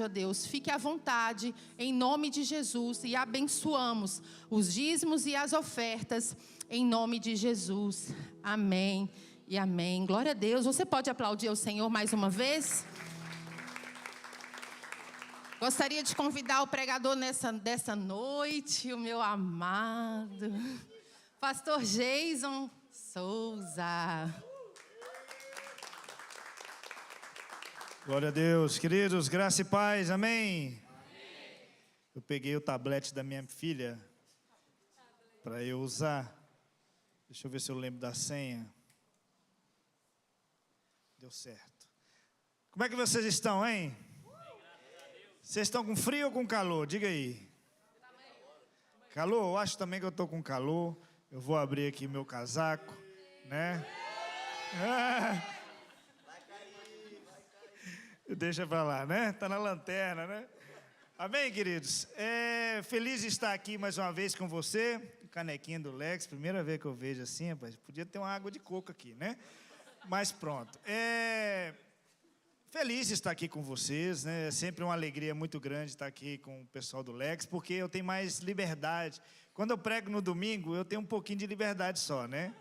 Ó Deus, fique à vontade, em nome de Jesus, e abençoamos os dízimos e as ofertas, em nome de Jesus. Amém e amém. Glória a Deus. Você pode aplaudir ao Senhor mais uma vez? Gostaria de convidar o pregador dessa noite, o meu amado, pastor Jason Souza. Glória a Deus, queridos, graça e paz, amém? Eu peguei o tablete da minha filha para eu usar. Deixa eu ver se eu lembro da senha. Deu certo. Como é que vocês estão, hein? Vocês estão com frio ou com calor? Diga aí. Calor? Eu acho também que eu estou com calor. Eu vou abrir aqui meu casaco, né? Deixa pra lá, né? Tá na lanterna, né? Amém, queridos? Feliz de estar aqui mais uma vez com você. Canequinha do Lex, primeira vez que eu vejo assim, rapaz. Podia ter uma água de coco aqui, né? Mas pronto. Feliz de estar aqui com vocês, né? É sempre uma alegria muito grande estar aqui com o pessoal do Lex, porque eu tenho mais liberdade. Quando eu prego no domingo, eu tenho um pouquinho de liberdade só, né?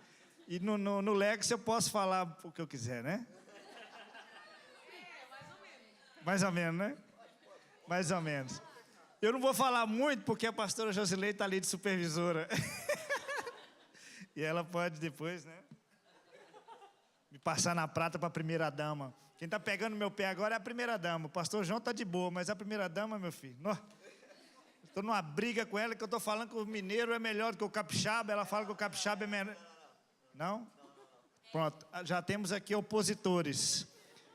E no Lex eu posso falar o que eu quiser, né? Mais ou menos, né? Mais ou menos. Eu não vou falar muito porque a pastora Josilei está ali de supervisora. E ela pode depois, né? Me passar na prata para a primeira dama. Quem está pegando meu pé agora é a primeira dama. O pastor João está de boa, mas a primeira dama, meu filho... Estou numa briga com ela que eu estou falando que o mineiro é melhor do que o capixaba. Ela fala que o capixaba é melhor. Não? Pronto, já temos aqui opositores.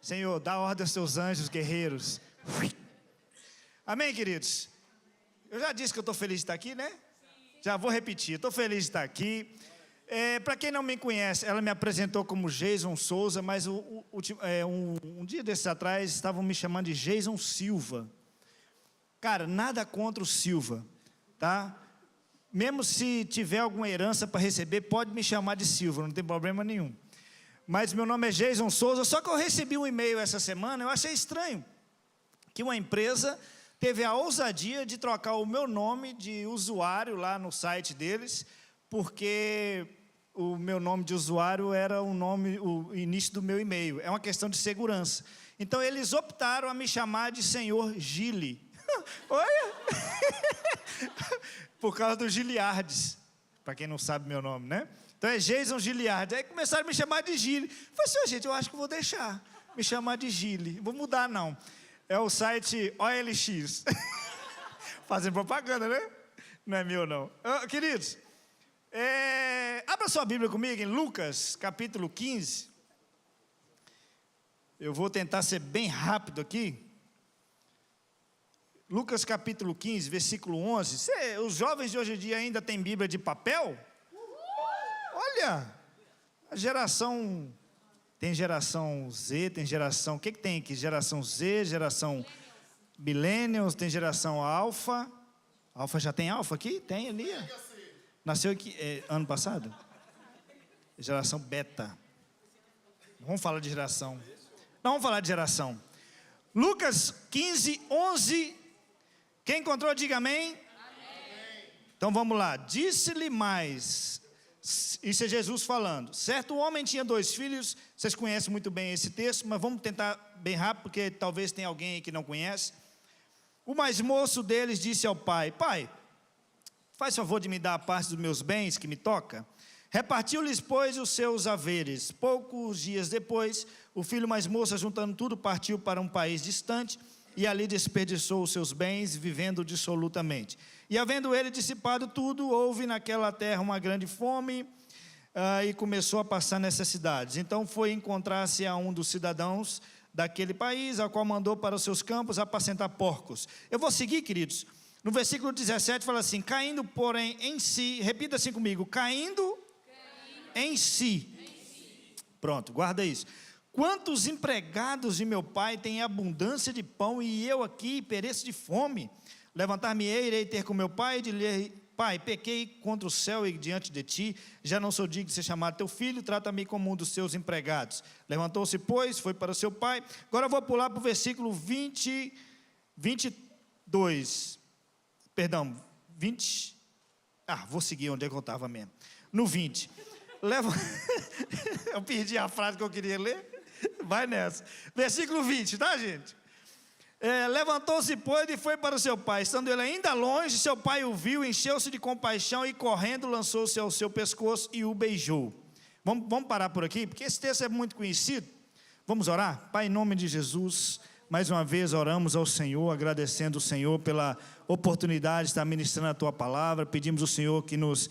Senhor, dá ordem aos seus anjos guerreiros. Amém, queridos? Eu já disse que eu estou feliz de estar aqui, né? Já vou repetir, estou feliz de estar aqui. Para quem não me conhece, ela me apresentou como Jason Souza, mas um dia desses atrás estavam me chamando de Jason Silva. Cara, nada contra o Silva, tá? Mesmo se tiver alguma herança para receber, pode me chamar de Silva, não tem problema nenhum. Mas meu nome é Jason Souza, só que eu recebi um e-mail essa semana, eu achei estranho, que uma empresa teve a ousadia de trocar o meu nome de usuário lá no site deles, porque o meu nome de usuário era o início do meu e-mail, é uma questão de segurança. Então eles optaram a me chamar de Senhor Gili. Olha! Por causa do Giliardes, para quem não sabe meu nome, né? Então é Jason Giliardi. Aí começaram a me chamar de Gili. Eu falei assim, gente, eu acho que vou deixar me chamar de Gili. Vou mudar, não. É o site OLX. Fazem propaganda, né? Não é meu, não. Queridos, abra sua Bíblia comigo em Lucas, capítulo 15. Eu vou tentar ser bem rápido aqui. Lucas, capítulo 15, versículo 11. Os jovens de hoje em dia ainda têm Bíblia de papel? Olha, a geração, tem geração Z, tem geração, o que tem aqui? Geração Z, geração Millennials, tem geração Alfa. Alfa já tem Alfa aqui? Tem ali. Nasceu aqui, ano passado? Geração Beta. Vamos falar de geração. Não, vamos falar de geração. Lucas 15, 11. Quem encontrou, diga amém. Amém. Então vamos lá. Disse-lhe mais... Isso é Jesus falando. Certo homem tinha 2 filhos. Vocês conhecem muito bem esse texto, mas vamos tentar bem rápido, porque talvez tenha alguém aí que não conhece. O mais moço deles disse ao pai: Pai, faz favor de me dar a parte dos meus bens que me toca. Repartiu-lhes, pois, os seus haveres. Poucos dias depois, o filho mais moço, juntando tudo, partiu para um país distante e ali desperdiçou os seus bens, vivendo dissolutamente. E havendo ele dissipado tudo, houve naquela terra uma grande fome, e começou a passar necessidades. Então foi encontrar-se a um dos cidadãos daquele país, ao qual mandou para os seus campos apacentar porcos. Eu vou seguir, queridos. No versículo 17 fala assim: caindo, porém, em si, repita assim comigo, caindo em si. Pronto, guarda isso. Quantos empregados de meu pai têm abundância de pão, e eu aqui pereço de fome? Levantar-me-ei, irei ter com meu pai, e dizer: Pai, pequei contra o céu e diante de ti, já não sou digno de ser chamado teu filho, trata-me como um dos teus empregados. Levantou-se, pois, foi para o seu pai. Agora eu vou pular para o versículo 20 22, perdão, 20, vou seguir onde é que eu estava mesmo. No 20, eu perdi a frase que eu queria ler, vai nessa. Versículo 20, tá, gente? Levantou-se, pois, e foi para o seu pai. Estando ele ainda longe, seu pai o viu, encheu-se de compaixão e, correndo, lançou-se ao seu pescoço e o beijou. Vamos parar por aqui, porque esse texto é muito conhecido. Vamos orar? Pai, em nome de Jesus, mais uma vez oramos ao Senhor, agradecendo o Senhor pela oportunidade de estar ministrando a Tua palavra. Pedimos ao Senhor que nos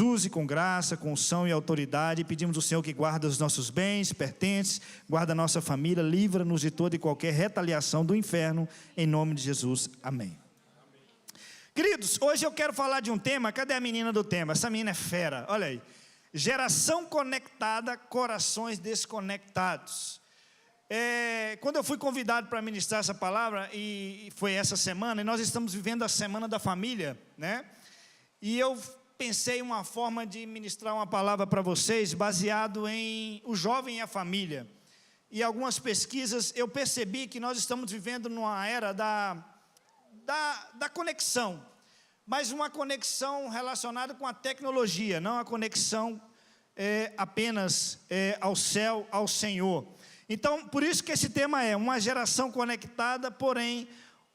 use com graça, com unção e autoridade. Pedimos ao Senhor que guarde os nossos bens, pertences, guarda a nossa família, livra-nos de toda e qualquer retaliação do inferno, em nome de Jesus, amém. Queridos, hoje eu quero falar de um tema. Cadê a menina do tema? Essa menina é fera, olha aí. Geração conectada, corações desconectados. Quando eu fui convidado para ministrar essa palavra, e foi essa semana, e nós estamos vivendo a Semana da Família, né? E eu pensei em uma forma de ministrar uma palavra para vocês, baseado em o jovem e a família. E algumas pesquisas, eu percebi que nós estamos vivendo numa era da conexão, mas uma conexão relacionada com a tecnologia, não a conexão apenas ao céu, ao Senhor. Então, por isso que esse tema é uma geração conectada, porém,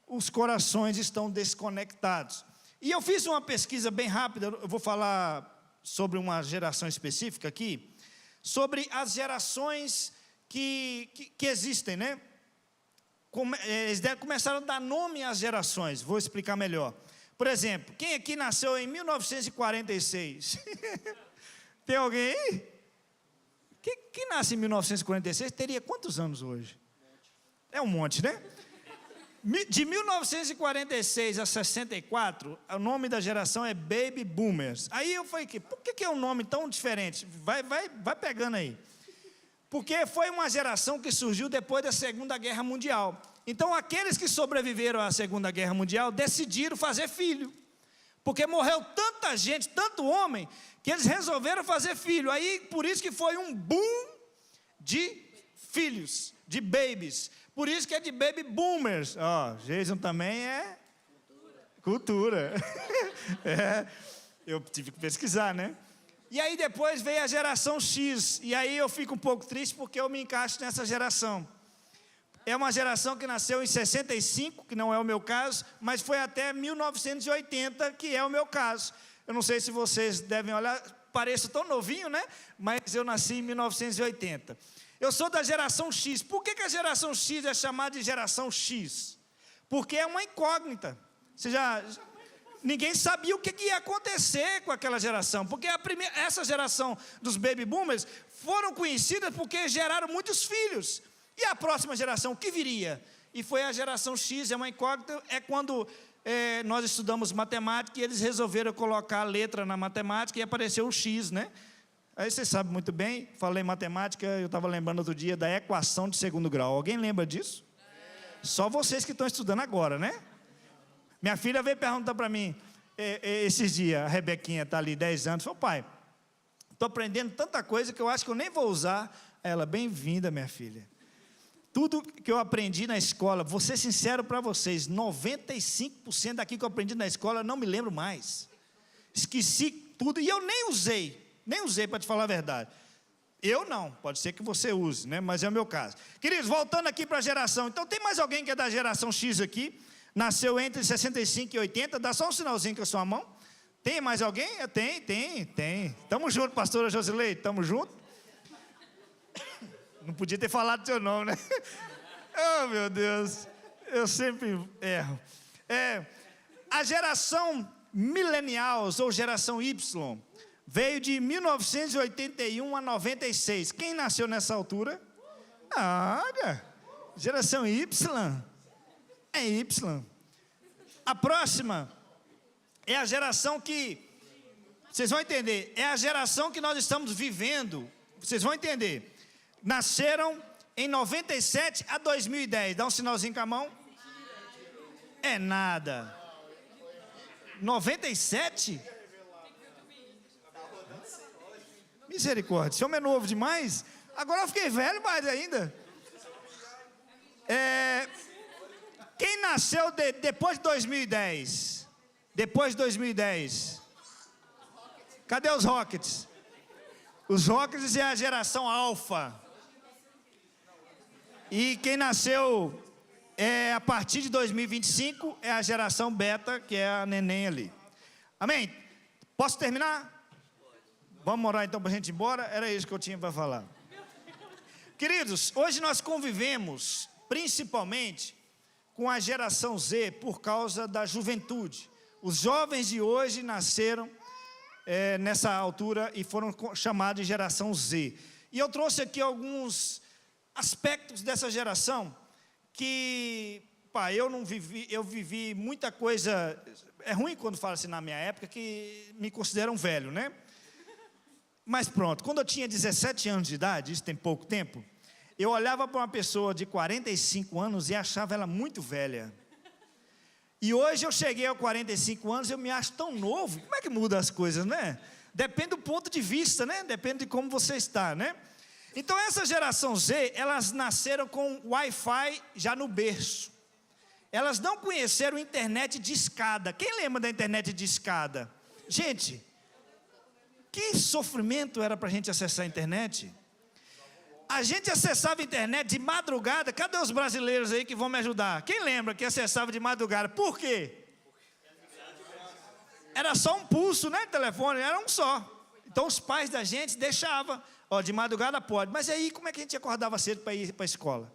os corações estão desconectados. E eu fiz uma pesquisa bem rápida, eu vou falar sobre uma geração específica aqui, sobre as gerações que existem, né? Eles começaram a dar nome às gerações, vou explicar melhor. Por exemplo, quem aqui nasceu em 1946? Tem alguém aí? Quem nasce em 1946 teria quantos anos hoje? É um monte, né? De 1946 a 64, o nome da geração é Baby Boomers. Aí eu falei, por que é um nome tão diferente? Vai pegando aí. Porque foi uma geração que surgiu depois da Segunda Guerra Mundial. Então, aqueles que sobreviveram à Segunda Guerra Mundial decidiram fazer filho. Porque morreu tanta gente, tanto homem, que eles resolveram fazer filho. Aí, por isso que foi um boom de filhos, de babies. Por isso que é de baby boomers. Jason também é cultura. Eu tive que pesquisar, né? E aí depois veio a geração X. E aí eu fico um pouco triste porque eu me encaixo nessa geração. É uma geração que nasceu em 65, que não é o meu caso, mas foi até 1980, que é o meu caso. Eu não sei se vocês devem olhar, pareço tão novinho, né? Mas eu nasci em 1980. Eu sou da geração X. Por que a geração X é chamada de geração X? Porque é uma incógnita. Ninguém sabia o que ia acontecer com aquela geração. Porque essa geração dos baby boomers foram conhecidas porque geraram muitos filhos. E a próxima geração, o que viria? E foi a geração X, é uma incógnita, é quando nós estudamos matemática e eles resolveram colocar a letra na matemática e apareceu o X, né? Aí vocês sabem muito bem, falei matemática, eu estava lembrando outro dia da equação de segundo grau. Alguém lembra disso? Só vocês que estão estudando agora, né? Minha filha veio perguntar para mim, esses dias, a Rebequinha está ali, 10 anos, falou, pai, estou aprendendo tanta coisa que eu acho que eu nem vou usar. Ela, bem-vinda, minha filha. Tudo que eu aprendi na escola, vou ser sincero para vocês, 95% daquilo que eu aprendi na escola, eu não me lembro mais. Esqueci tudo e eu nem usei para te falar a verdade. Eu não, pode ser que você use, né? Mas é o meu caso. Queridos, voltando aqui para a geração, então tem mais alguém que é da geração X aqui? Nasceu entre 65 e 80, dá só um sinalzinho com a sua mão. Tem mais alguém? Tem. Tamo junto, pastora Josilei, tamo junto. Não podia ter falado teu nome, né? Oh, meu Deus, eu sempre erro. A geração millennials, ou geração Y, veio de 1981 a 96. Quem nasceu nessa altura? Geração Y. É Y. A próxima é a geração que, vocês vão entender, é a geração que nós estamos vivendo. Vocês vão entender. Nasceram em 97 a 2010. Dá um sinalzinho com a mão. É nada. 97? Misericórdia. Esse homem é novo demais. Agora eu fiquei velho mais ainda. Quem nasceu depois de 2010? Depois de 2010. Cadê os Rockets? Os Rockets é a geração alfa. E quem nasceu a partir de 2025 é a geração beta, que é a neném ali. Amém? Posso terminar? Vamos orar então para a gente ir embora? Era isso que eu tinha para falar. Queridos, hoje nós convivemos principalmente com a geração Z por causa da juventude. Os jovens de hoje nasceram nessa altura e foram chamados de geração Z. E eu trouxe aqui alguns aspectos dessa geração que, eu vivi muita coisa. É ruim quando fala assim na minha época, que me consideram velho, né? Mas pronto, quando eu tinha 17 anos de idade, isso tem pouco tempo, eu olhava para uma pessoa de 45 anos e achava ela muito velha. E hoje eu cheguei aos 45 anos e eu me acho tão novo. Como é que muda as coisas, né? Depende do ponto de vista, né? Depende de como você está, né? Então essa geração Z, elas nasceram com Wi-Fi já no berço. Elas não conheceram internet de escada. Quem lembra da internet de escada? Gente, que sofrimento era para a gente acessar a internet? A gente acessava a internet de madrugada. Cadê os brasileiros aí que vão me ajudar? Quem lembra que acessava de madrugada? Por quê? Era só um pulso, né? Telefone, era um só. Então os pais da gente deixavam. De madrugada pode. Mas aí como é que a gente acordava cedo para ir para a escola?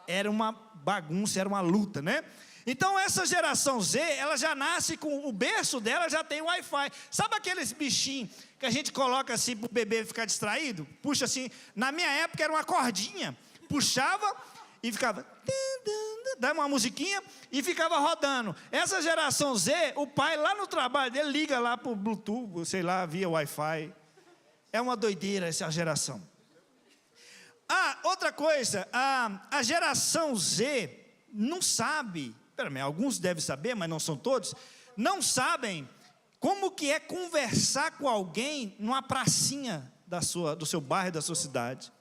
Era uma bagunça, era uma luta, né? Então essa geração Z, ela já nasce com o berço dela, já tem Wi-Fi. Sabe aqueles bichinhos que a gente coloca assim para o bebê ficar distraído? Puxa assim, na minha época era uma cordinha. Puxava e ficava, dava uma musiquinha e ficava rodando. Essa geração Z, o pai lá no trabalho dele liga lá para o Bluetooth, sei lá, via Wi-Fi. É uma doideira essa geração. Outra coisa, a geração Z não sabe, alguns devem saber, mas não são todos, não sabem como que é conversar com alguém numa pracinha do seu bairro, da sua cidade.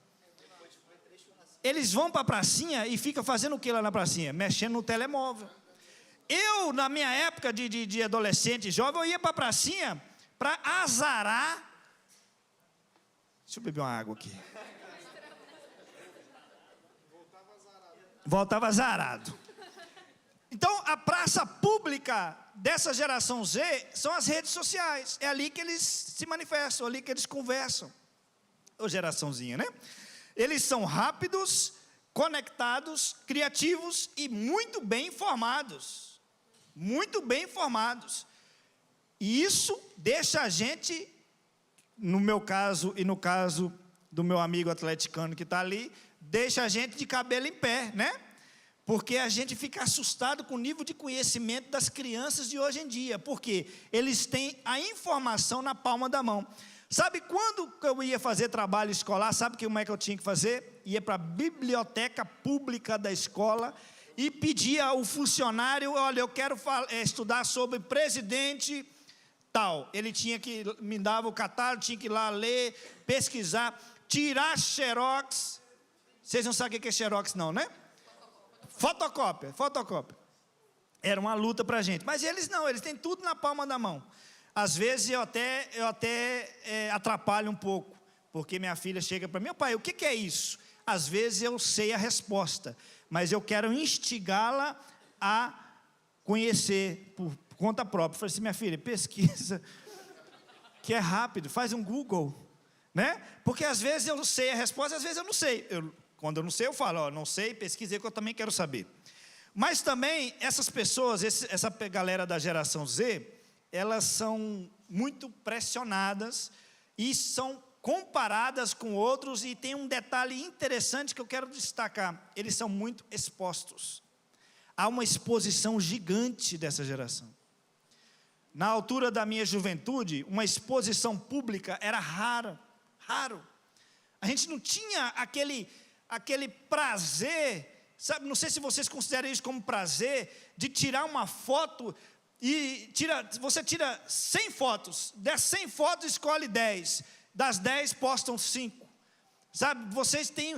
Eles vão para a pracinha e ficam fazendo o que lá na pracinha? Mexendo no telemóvel. Eu, na minha época de adolescente, jovem, eu ia para a pracinha para azarar. Deixa eu beber uma água aqui. Voltava azarado. Então, a praça pública dessa geração Z são as redes sociais. É ali que eles se manifestam, ali que eles conversam. Ô geraçãozinha, né? Eles são rápidos, conectados, criativos e muito bem informados. Muito bem informados. E isso deixa a gente, no meu caso e no caso do meu amigo atleticano que está ali, deixa a gente de cabelo em pé, né? Porque a gente fica assustado com o nível de conhecimento das crianças de hoje em dia, porque eles têm a informação na palma da mão. Sabe quando eu ia fazer trabalho escolar, sabe como é que eu tinha que fazer? Ia para a biblioteca pública da escola e pedia ao funcionário, olha, eu quero estudar sobre presidente tal. Ele tinha que, me dava o catálogo, tinha que ir lá ler, pesquisar, tirar xerox. Vocês não sabem o que é xerox não, né? Fotocópia. Era uma luta para a gente. Mas eles não, eles têm tudo na palma da mão. Às vezes eu até atrapalho um pouco, porque minha filha chega para mim, pai, o que é isso? Às vezes eu sei a resposta, mas eu quero instigá-la a conhecer por conta própria. Eu falei assim, minha filha, pesquisa, que é rápido, faz um Google, né? Porque às vezes eu sei a resposta, às vezes eu não sei. Quando eu não sei, eu falo, não sei, pesquisei que eu também quero saber. Mas também, essas pessoas, essa galera da geração Z, elas são muito pressionadas e são comparadas com outros, e tem um detalhe interessante que eu quero destacar, eles são muito expostos. Há uma exposição gigante dessa geração. Na altura da minha juventude, uma exposição pública era raro. A gente não tinha aquele prazer, sabe, não sei se vocês consideram isso como prazer, de tirar uma foto e você tira 100 fotos, das 100 fotos escolhe 10, das 10 postam 5, sabe, vocês têm,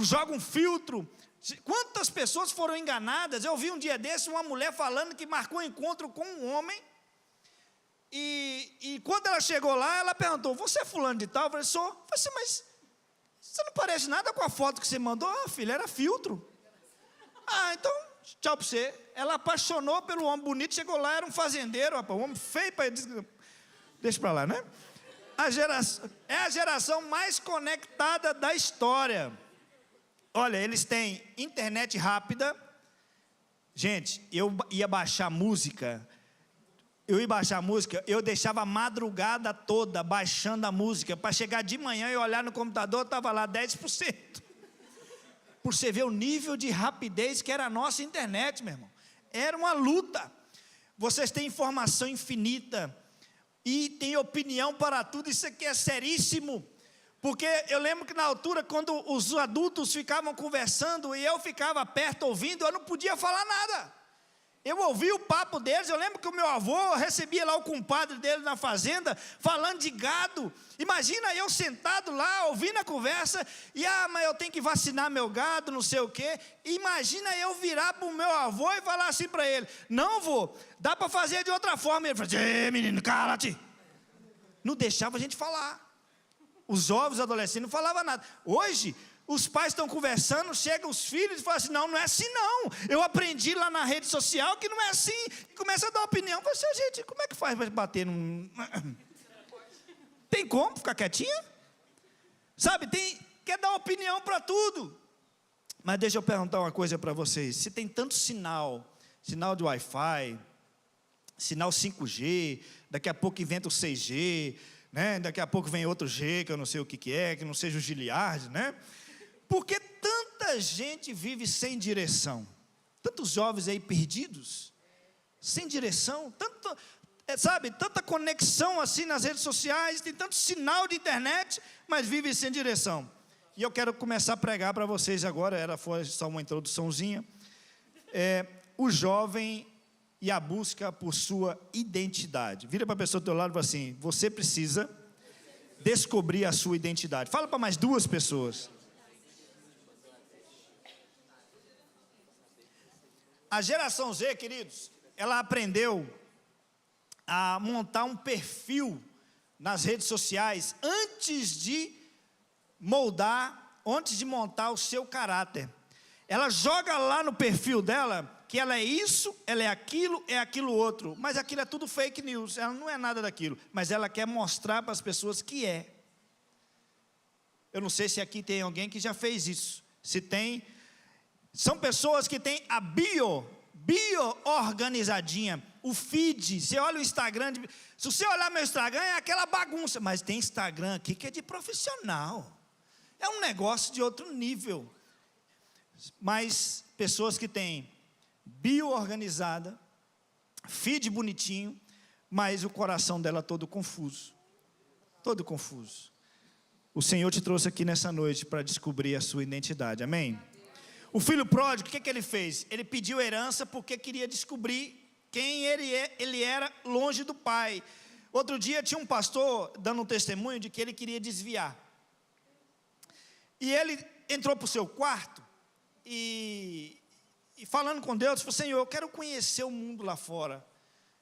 jogam um filtro, Quantas pessoas foram enganadas? Eu vi um dia desse uma mulher falando que marcou um encontro com um homem, e quando ela chegou lá, ela perguntou: você é fulano de tal? Eu falei: sou. Eu falei assim: mas você não parece nada com a foto que você mandou. Ah, filha, era filtro. Ah, então, tchau para você. Ela apaixonou pelo homem bonito, chegou lá, era um fazendeiro, rapaz, um homem feio, deixa para lá, né? É a geração mais conectada da história. Olha, eles têm internet rápida. Gente, eu ia baixar música, eu deixava a madrugada toda baixando a música, para chegar de manhã e olhar no computador, estava lá 10%. Por você ver o nível de rapidez que era a nossa internet, meu irmão. Era uma luta. Vocês têm informação infinita, e tem opinião para tudo. Isso aqui é seríssimo. Porque eu lembro que na altura, quando os adultos ficavam conversando e eu ficava perto ouvindo, eu não podia falar nada. Eu ouvia o papo deles. Eu lembro que o meu avô recebia lá o compadre dele na fazenda, falando de gado. Imagina eu sentado lá, ouvindo a conversa, e mas eu tenho que vacinar meu gado, não sei o quê. Imagina eu virar para o meu avô e falar assim para ele: não, vô, dá para fazer de outra forma. Ele falou: ei, menino, cala-te. Não deixava a gente falar. Os jovens, adolescentes, não falavam nada. Hoje, os pais estão conversando, chegam os filhos e falam assim: não é assim não. Eu aprendi lá na rede social que não é assim. E começa a dar opinião. Fala assim: gente, como é que faz para bater num... Tem como ficar quietinha? Sabe, quer dar opinião para tudo. Mas deixa eu perguntar uma coisa para vocês. Se tem tanto sinal de Wi-Fi, sinal 5G, daqui a pouco inventa o 6G, né? Daqui a pouco vem outro G, que eu não sei o que é, que não seja o Giliard, né? Por que tanta gente vive sem direção? Tantos jovens aí perdidos, sem direção, tanta conexão assim nas redes sociais, tem tanto sinal de internet, mas vivem sem direção. E eu quero começar a pregar para vocês agora, foi só uma introduçãozinha. O jovem e a busca por sua identidade. Vira para a pessoa do teu lado e fala assim: você precisa descobrir a sua identidade. Fala para mais duas pessoas. A geração Z, queridos, ela aprendeu a montar um perfil nas redes sociais antes de montar o seu caráter. Ela joga lá no perfil dela que ela é isso, ela é aquilo outro, mas aquilo é tudo fake news, ela não é nada daquilo, mas ela quer mostrar para as pessoas que é. Eu não sei se aqui tem alguém que já fez isso. Se tem, são pessoas que têm a bio organizadinha, o feed. Você olha o Instagram, se você olhar meu Instagram, é aquela bagunça, mas tem Instagram aqui que é de profissional, é um negócio de outro nível. Mas pessoas que têm bio organizada, feed bonitinho, mas o coração dela todo confuso. Todo confuso. O Senhor te trouxe aqui nessa noite para descobrir a sua identidade, amém? O filho pródigo, o que ele fez? Ele pediu herança porque queria descobrir quem ele era longe do pai. Outro dia tinha um pastor dando um testemunho de que ele queria desviar. E ele entrou para o seu quarto e falando com Deus, falou: Senhor, eu quero conhecer o mundo lá fora.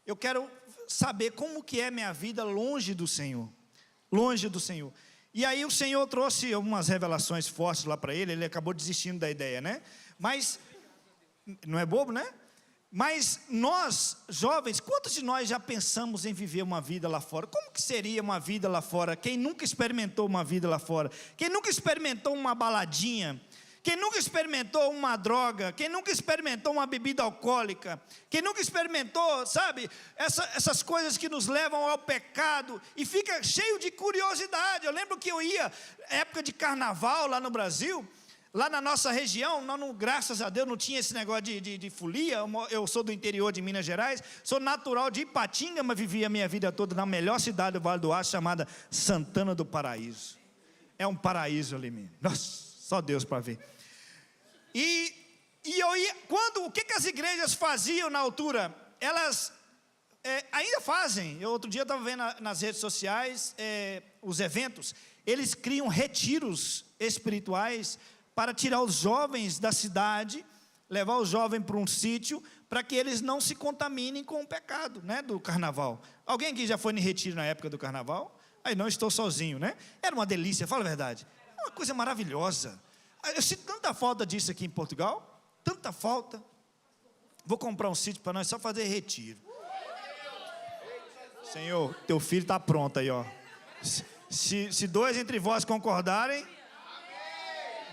Eu quero saber como que é minha vida longe do Senhor. Longe do Senhor. E aí o Senhor trouxe algumas revelações fortes lá para ele acabou desistindo da ideia, né? Mas, não é bobo, né? Mas nós, jovens, quantos de nós já pensamos em viver uma vida lá fora? Como que seria uma vida lá fora? Quem nunca experimentou uma vida lá fora? Quem nunca experimentou uma baladinha? Quem nunca experimentou uma droga? Quem nunca experimentou uma bebida alcoólica? Quem nunca experimentou, sabe, essas coisas que nos levam ao pecado e fica cheio de curiosidade. Eu lembro que eu ia, época de carnaval lá no Brasil, lá na nossa região, graças a Deus não tinha esse negócio de folia. Eu sou do interior de Minas Gerais, sou natural de Ipatinga, mas vivi a minha vida toda na melhor cidade do Vale do Aço, chamada Santana do Paraíso. É um paraíso ali mesmo. Nossa, só Deus para ver. E eu ia, o que as igrejas faziam na altura? Elas ainda fazem. Outro dia eu estava vendo nas redes sociais os eventos. Eles criam retiros espirituais para tirar os jovens da cidade, levar os jovens para um sítio, para que eles não se contaminem com o pecado, né, do carnaval. Alguém aqui já foi em retiro na época do carnaval? Aí não estou sozinho, né? Era uma delícia, fala a verdade. Uma coisa maravilhosa. Eu sinto tanta falta disso aqui em Portugal, tanta falta. Vou comprar um sítio para nós só fazer retiro. Senhor, teu filho está pronto aí, ó. Se dois entre vós concordarem,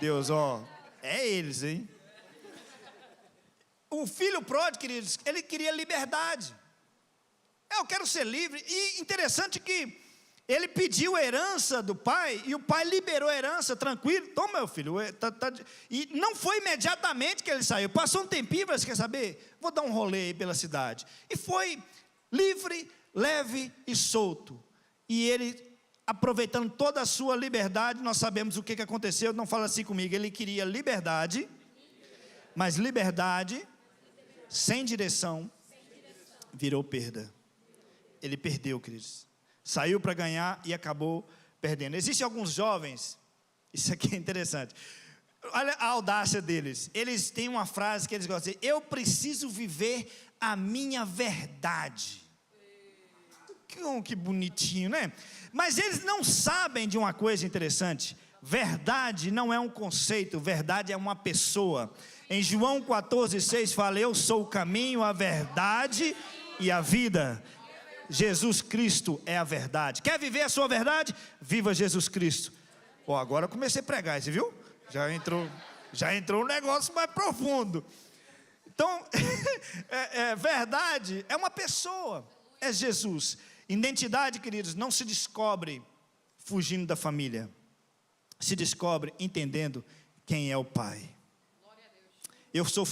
Deus, ó, é eles, hein? O filho pródigo, queridos, ele queria liberdade. Eu quero ser livre. E interessante que ele pediu a herança do pai, e o pai liberou a herança, tranquilo. Toma, meu filho. E não foi imediatamente que ele saiu. Passou um tempinho, você quer saber? Vou dar um rolê aí pela cidade. E foi livre, leve e solto. E ele, aproveitando toda a sua liberdade, nós sabemos o que aconteceu. Não fala assim comigo. Ele queria liberdade, mas liberdade sem direção virou perda. Ele perdeu, queridos. Saiu para ganhar e acabou perdendo. Existem alguns jovens, isso aqui é interessante. Olha a audácia deles. Eles têm uma frase que eles gostam de dizer: eu preciso viver a minha verdade. Que bonitinho, né? Mas eles não sabem de uma coisa interessante. Verdade não é um conceito, verdade é uma pessoa. Em João 14,6 fala: eu sou o caminho, a verdade e a vida. Jesus Cristo é a verdade. Quer viver a sua verdade? Viva Jesus Cristo. Pô, agora eu comecei a pregar, você viu? Já entrou um negócio mais profundo. Então, verdade é uma pessoa, é Jesus. Identidade, queridos, não se descobre fugindo da família. Se descobre entendendo quem é o Pai. Eu sou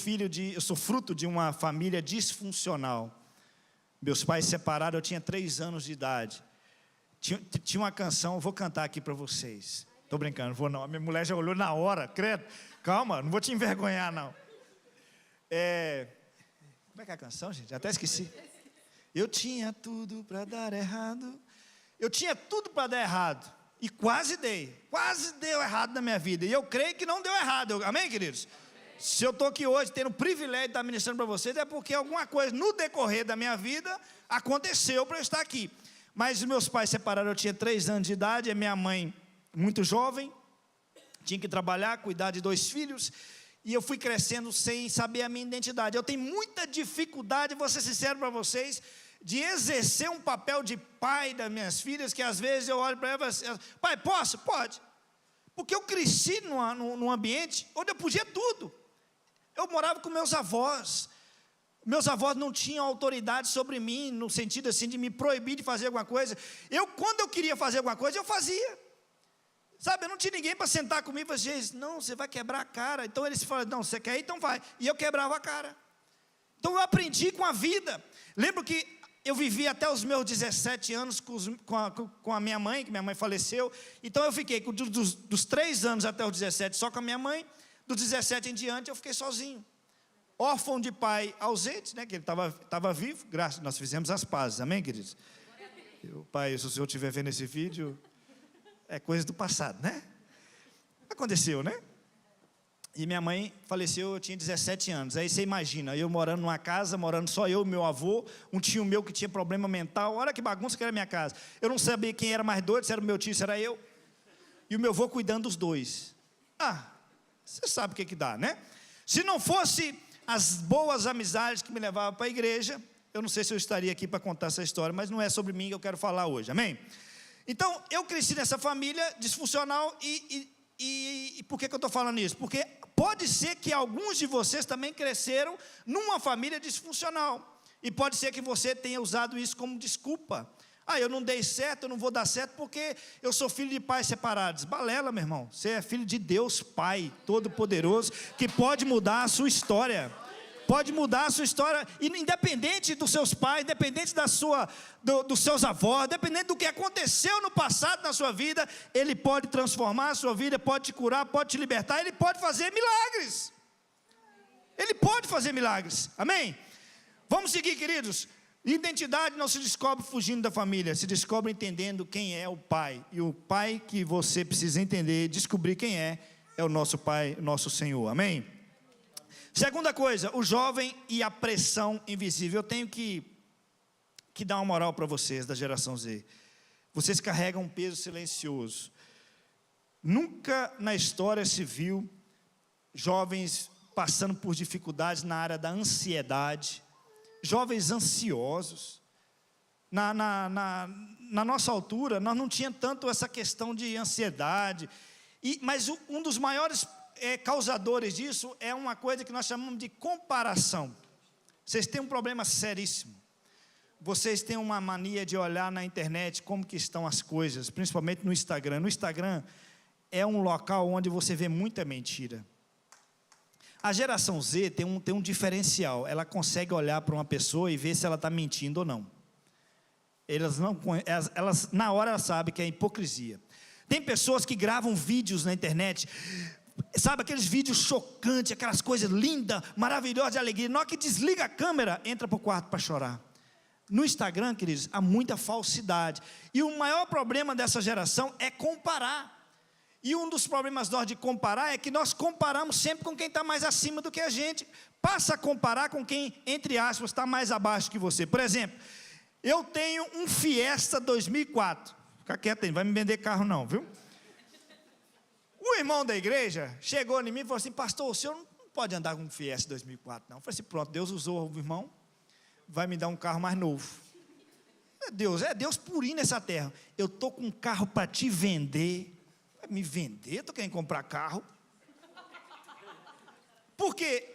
fruto de uma família disfuncional. Meus pais se separaram, eu tinha 3 anos de idade. Tinha uma canção, vou cantar aqui para vocês. Estou brincando, não vou não. A minha mulher já olhou na hora, credo. Calma, não vou te envergonhar, não. Como é que é a canção, gente? Até esqueci. Eu tinha tudo para dar errado. Eu tinha tudo para dar errado. E quase deu errado na minha vida. E eu creio que não deu errado. Amém, queridos? Se eu estou aqui hoje tendo o privilégio de estar ministrando para vocês, é porque alguma coisa no decorrer da minha vida aconteceu para eu estar aqui. Mas meus pais se separaram, eu tinha 3 anos de idade, a minha mãe muito jovem, tinha que trabalhar, cuidar de 2 filhos, e eu fui crescendo sem saber a minha identidade. Eu tenho muita dificuldade, vou ser sincero para vocês, de exercer um papel de pai das minhas filhas, que às vezes eu olho para elas e falo: pai, posso? Pode. Porque eu cresci num ambiente onde eu podia tudo. Eu morava com meus avós. Meus avós não tinham autoridade sobre mim, no sentido assim de me proibir de fazer alguma coisa. Quando eu queria fazer alguma coisa, eu fazia. Sabe, eu não tinha ninguém para sentar comigo e fazer isso. Não, você vai quebrar a cara. Então eles falaram: não, você quer ir? Então vai. E eu quebrava a cara. Então eu aprendi com a vida. Lembro que eu vivi até os meus 17 anos com a minha mãe, que minha mãe faleceu. Então eu fiquei dos 3 anos até os 17 só com a minha mãe. Dos 17 em diante eu fiquei sozinho. Órfão de pai ausente, né, que ele estava vivo. Nós fizemos as pazes, amém, queridos? Pai, se o senhor estiver vendo esse vídeo, é coisa do passado, né? Aconteceu, né? E minha mãe faleceu, eu tinha 17 anos. Aí você imagina, eu morando numa casa, morando só eu e meu avô, um tio meu que tinha problema mental. Olha que bagunça que era a minha casa. Eu não sabia quem era mais doido, se era o meu tio, se era eu. E o meu avô cuidando dos 2. Você sabe o que dá, né? Se não fosse as boas amizades que me levavam para a igreja, eu não sei se eu estaria aqui para contar essa história, mas não é sobre mim que eu quero falar hoje, amém? Então, eu cresci nessa família disfuncional e por que eu estou falando isso? Porque pode ser que alguns de vocês também cresceram numa família disfuncional. E pode ser que você tenha usado isso como desculpa. Eu não dei certo, eu não vou dar certo porque eu sou filho de pais separados. Balela, meu irmão. Você é filho de Deus Pai Todo-Poderoso, que pode mudar a sua história. Pode mudar a sua história, independente dos seus pais, independente dos seus avós, independente do que aconteceu no passado na sua vida, Ele pode transformar a sua vida, pode te curar, pode te libertar, Ele pode fazer milagres. Ele pode fazer milagres, amém? Vamos seguir, queridos. Identidade não se descobre fugindo da família, se descobre entendendo quem é o Pai. E o Pai que você precisa entender, descobrir quem é é o nosso Pai, nosso Senhor, amém? Segunda coisa, o jovem e a pressão invisível. Eu tenho que dar uma moral para vocês da geração Z. Vocês carregam um peso silencioso. Nunca na história se viu jovens passando por dificuldades na área da ansiedade, jovens ansiosos. Na nossa altura, nós não tínhamos tanto essa questão de ansiedade, mas um dos maiores causadores disso é uma coisa que nós chamamos de comparação. Vocês têm um problema seríssimo. Vocês têm uma mania de olhar na internet como que estão as coisas, principalmente no Instagram. No Instagram é um local onde você vê muita mentira. A geração Z tem um diferencial. Ela consegue olhar para uma pessoa e ver se ela está mentindo ou não. Elas na hora elas sabem que é hipocrisia. Tem pessoas que gravam vídeos na internet, sabe, aqueles vídeos chocantes, aquelas coisas lindas, maravilhosas, de alegria. Na hora que desliga a câmera, entra para o quarto para chorar. No Instagram, queridos, há muita falsidade. E o maior problema dessa geração é comparar. E um dos problemas nós de comparar é que nós comparamos sempre com quem está mais acima do que a gente. Passa a comparar com quem, entre aspas, está mais abaixo que você. Por exemplo, eu tenho um Fiesta 2004. Fica quieto aí, não vai me vender carro não, viu? O irmão da igreja chegou em mim e falou assim: pastor, o senhor não pode andar com um Fiesta 2004 não. Eu falei assim: pronto, Deus usou o irmão, vai me dar um carro mais novo. É Deus purinho nessa terra. Eu estou com um carro para te vender. Vai me vender? Estou querendo comprar carro. Porque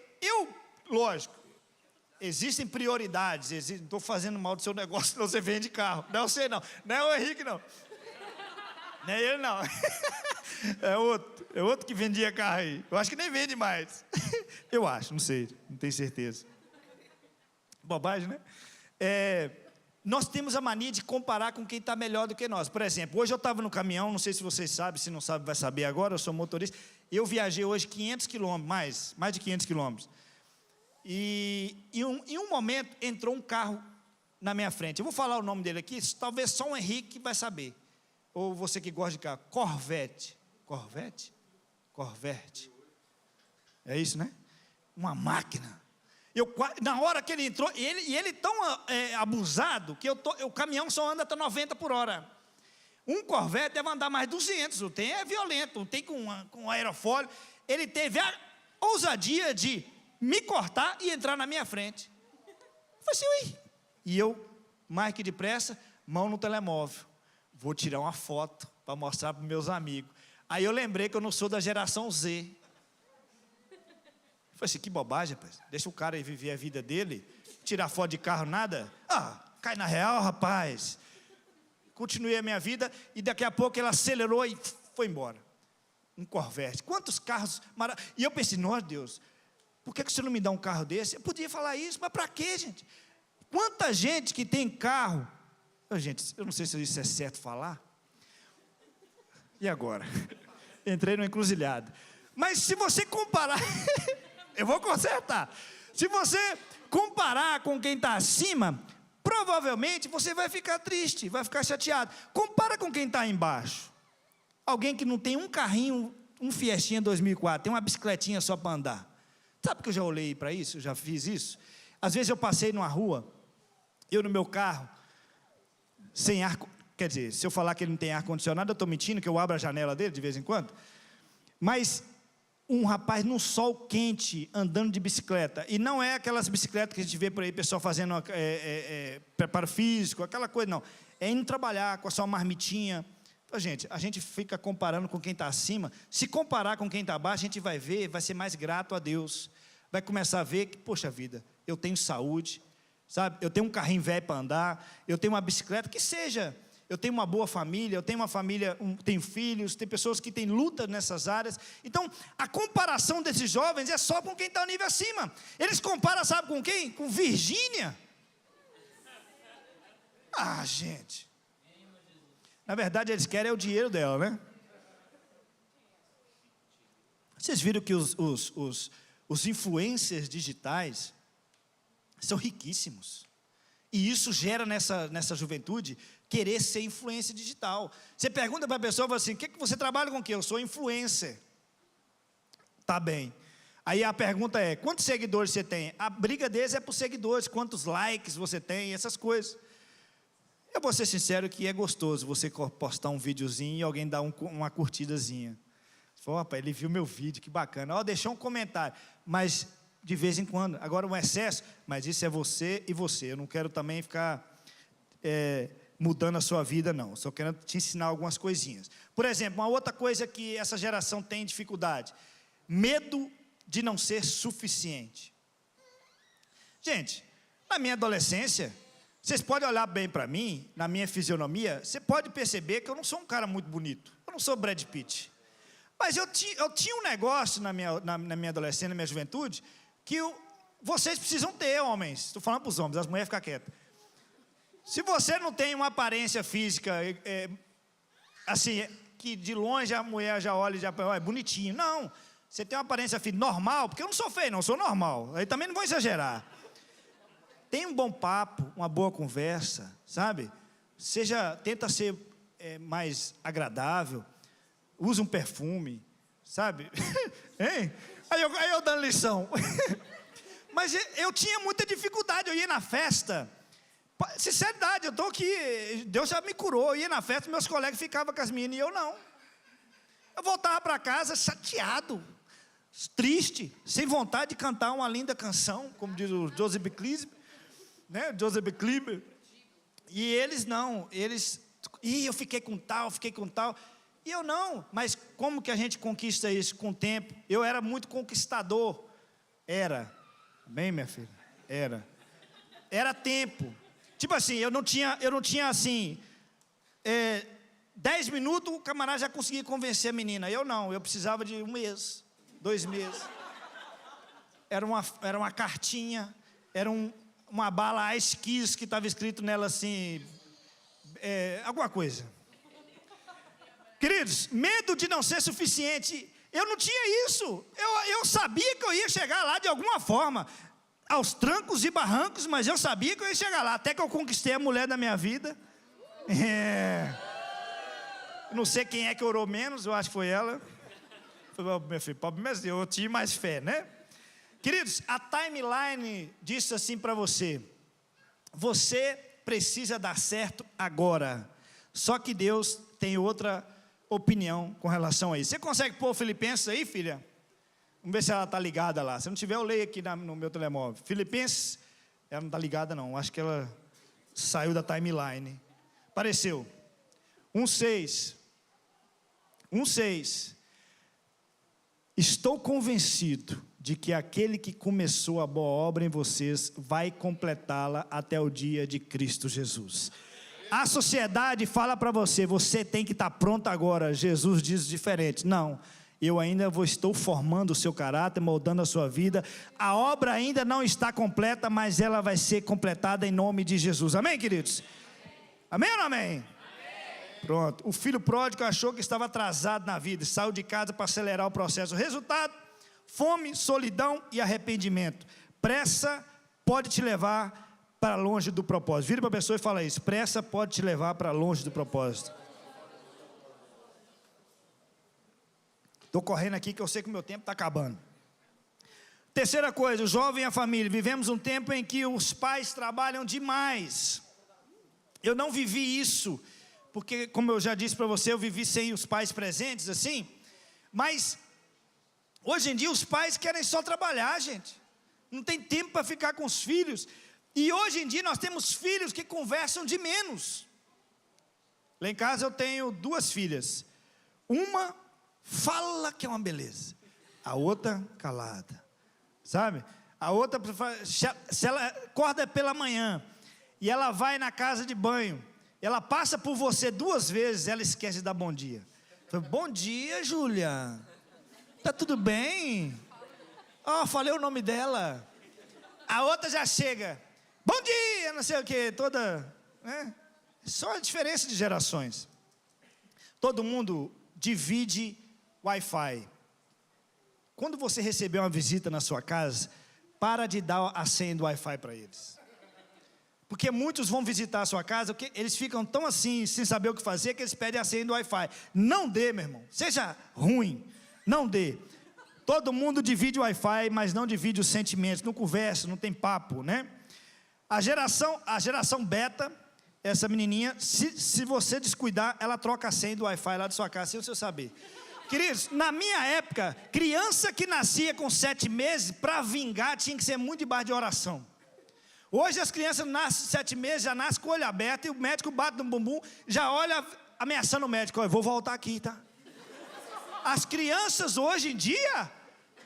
lógico, existem prioridades, não estou fazendo mal do seu negócio, senão você vende carro. Não é você não, não é o Henrique não. Não é ele não. É outro que vendia carro aí. Eu acho que nem vende mais. Eu acho, não sei, não tenho certeza. Bobagem, né? Nós temos a mania de comparar com quem está melhor do que nós. Por exemplo, hoje eu estava no caminhão, não sei se vocês sabem, se não sabem vai saber agora, eu sou motorista. Eu viajei hoje 500 quilômetros, mais de 500 quilômetros. E em um momento entrou um carro na minha frente. Eu vou falar o nome dele aqui, talvez só o Henrique vai saber. Ou você que gosta de carro, Corvette. Corvette. É isso, né? Uma máquina. Na hora que ele entrou, ele tão abusado, que o caminhão só anda até 90 por hora. Um Corvette deve andar mais 200, o tem é violento, o tem com aerofólio. Ele teve a ousadia de me cortar e entrar na minha frente. Eu falei assim, ui. E eu, mais que depressa, mão no telemóvel. Vou tirar uma foto para mostrar para meus amigos. Aí eu lembrei que eu não sou da geração Z. Eu falei assim, que bobagem, rapaz. Deixa o cara aí viver a vida dele. Tirar foto de carro, nada. Cai na real, rapaz. Continuei a minha vida e daqui a pouco ele acelerou e foi embora. Um Corvette. Quantos carros maravilhosos. E eu pensei, nossa Deus, por que você não me dá um carro desse? Eu podia falar isso, mas para quê, gente? Quanta gente que tem carro. Gente, eu não sei se isso é certo falar. E agora? Entrei numa encruzilhada. Mas se você comparar, eu vou consertar. Se você comparar com quem está acima, provavelmente você vai ficar triste, vai ficar chateado. Compara com quem está embaixo. Alguém que não tem um carrinho, um Fiestinha 2004, tem uma bicicletinha só para andar. Sabe que eu já olhei para isso, eu já fiz isso? Às vezes eu passei numa rua, eu no meu carro, sem ar, quer dizer, se eu falar que ele não tem ar-condicionado, eu estou mentindo, que eu abro a janela dele de vez em quando. Mas um rapaz num sol quente, andando de bicicleta, e não é aquelas bicicletas que a gente vê por aí, pessoal fazendo preparo físico, aquela coisa, não. É indo trabalhar com a sua marmitinha. Então, gente, a gente fica comparando com quem está acima. Se comparar com quem está abaixo, a gente vai ver, vai ser mais grato a Deus. Vai começar a ver que, poxa vida, eu tenho saúde, sabe? Eu tenho um carrinho velho para andar, eu tenho uma bicicleta, que seja, eu tenho uma boa família, eu tenho uma família, tenho filhos, tem pessoas que têm luta nessas áreas. Então, a comparação desses jovens é só com quem está no nível acima. Eles comparam, sabe com quem? Com Virgínia. Gente. Na verdade, eles querem o dinheiro dela, né? Vocês viram que os influencers digitais são riquíssimos. E isso gera nessa juventude querer ser influência digital. Você pergunta para a pessoa assim, que você trabalha com o quê? Eu sou influencer. Tá bem. Aí a pergunta é, quantos seguidores você tem? A briga deles é por seguidores, quantos likes você tem, essas coisas. Eu vou ser sincero que é gostoso você postar um videozinho e alguém dar uma curtidazinha. Pô, rapaz, ele viu meu vídeo, que bacana. Ó, deixou um comentário. Mas, de vez em quando, agora um excesso, mas isso é você e você. Eu não quero também ficar mudando a sua vida, não. Só quero te ensinar algumas coisinhas. Por exemplo, uma outra coisa que essa geração tem dificuldade. Medo de não ser suficiente. Gente, na minha adolescência, vocês podem olhar bem para mim, na minha fisionomia, você pode perceber que eu não sou um cara muito bonito. Eu não sou Brad Pitt. Mas eu tinha um negócio na minha adolescência, na minha juventude, que vocês precisam ter, homens. Estou falando para os homens, as mulheres ficam quietas. Se você não tem uma aparência física, assim, que de longe a mulher já olha e já é bonitinho. Não, você tem uma aparência física normal, porque eu não sou feio, não, eu sou normal. Aí também não vou exagerar. Tem um bom papo, uma boa conversa, sabe? Tenta ser mais agradável. Usa um perfume, sabe? Hein? Aí eu dando lição. Mas eu tinha muita dificuldade, eu ia na festa. Sinceridade, eu estou aqui, Deus já me curou. Eu ia na festa, meus colegas ficavam com as meninas e eu não. Eu voltava para casa chateado, triste, sem vontade de cantar uma linda canção, como diz o Joseph Clive, né? Joseph Clive. E eles não, eu fiquei com tal. E eu não, mas como que a gente conquista isso com o tempo? Eu era muito conquistador. Bem, minha filha, era tempo. Tipo assim, eu não tinha assim, 10 minutos o camarada já conseguia convencer a menina. Eu não, eu precisava de 1 mês, 2 meses. Era uma cartinha, era uma bala Ice Kiss que estava escrito nela assim, alguma coisa. Queridos, medo de não ser suficiente. Eu não tinha isso. Eu sabia que eu ia chegar lá de alguma forma, aos trancos e barrancos, mas eu sabia que eu ia chegar lá, até que eu conquistei a mulher da minha vida. Não sei quem é que orou menos, eu acho que foi ela. Meu filho, mas eu tinha mais fé, né? Queridos, a timeline disse assim para você: você precisa dar certo agora. Só que Deus tem outra opinião com relação a isso. Você consegue pôr Filipenses aí, filha? Vamos ver se ela está ligada lá. Se não tiver, eu leio aqui no meu telemóvel. Filipenses, ela não está ligada não. Acho que ela saiu da timeline. Apareceu. 1:6. Estou convencido de que aquele que começou a boa obra em vocês vai completá-la até o dia de Cristo Jesus. A sociedade fala para você, você tem que estar pronto agora. Jesus diz diferente. Não, eu ainda estou formando o seu caráter, moldando a sua vida. A obra ainda não está completa, mas ela vai ser completada em nome de Jesus. Amém, queridos? Amém ou não amém? Pronto, o filho pródigo achou que estava atrasado na vida, saiu de casa para acelerar o processo. O resultado, fome, solidão e arrependimento. Pressa pode te levar para longe do propósito. Vira para a pessoa e fala isso: pressa pode te levar para longe do propósito. Estou correndo aqui que eu sei que o meu tempo está acabando. Terceira coisa, o jovem e a família. Vivemos um tempo em que os pais trabalham demais. Eu não vivi isso, porque, como eu já disse para você, eu vivi sem os pais presentes, assim. Mas, hoje em dia, os pais querem só trabalhar, gente. Não tem tempo para ficar com os filhos. E hoje em dia, nós temos filhos que conversam de menos. Lá em casa, eu tenho 2 filhas. Uma fala que é uma beleza. A outra, calada. Sabe? A outra, se ela acorda pela manhã e ela vai na casa de banho, ela passa por você 2 vezes, ela esquece de dar bom dia. Fala, bom dia, Júlia. Tá tudo bem? Falei o nome dela. A outra já chega, bom dia, não sei o que, toda, né? Só a diferença de gerações. Todo mundo divide Wi-Fi. Quando você receber uma visita na sua casa, para de dar a senha do Wi-Fi para eles. Porque muitos vão visitar a sua casa, porque eles ficam tão assim, sem saber o que fazer, que eles pedem a senha do Wi-Fi. Não dê, meu irmão. Seja ruim, não dê. Todo mundo divide o Wi-Fi, mas não divide os sentimentos, não conversa, não tem papo, né? A geração beta, essa menininha, se você descuidar, ela troca a senha do Wi-Fi lá de sua casa, sem o seu saber. Queridos, na minha época, criança que nascia com 7 meses, para vingar, tinha que ser muito debaixo de oração. Hoje as crianças nascem 7 meses, já nascem com o olho aberto, e o médico bate no bumbum, já olha ameaçando o médico, eu vou voltar aqui, tá? As crianças hoje em dia,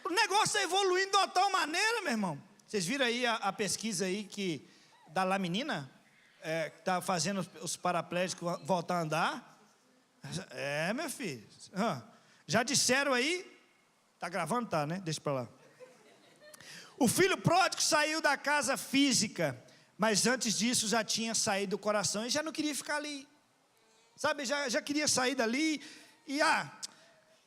o negócio está evoluindo de uma tal maneira, meu irmão. Vocês viram aí a pesquisa aí da La Menina, que está fazendo os paraplégicos voltar a andar? Meu filho. Já disseram aí, tá gravando? Tá, né? Deixa para lá. O filho pródigo saiu da casa física, mas antes disso já tinha saído do coração e já não queria ficar ali. Sabe, já queria sair dali. E,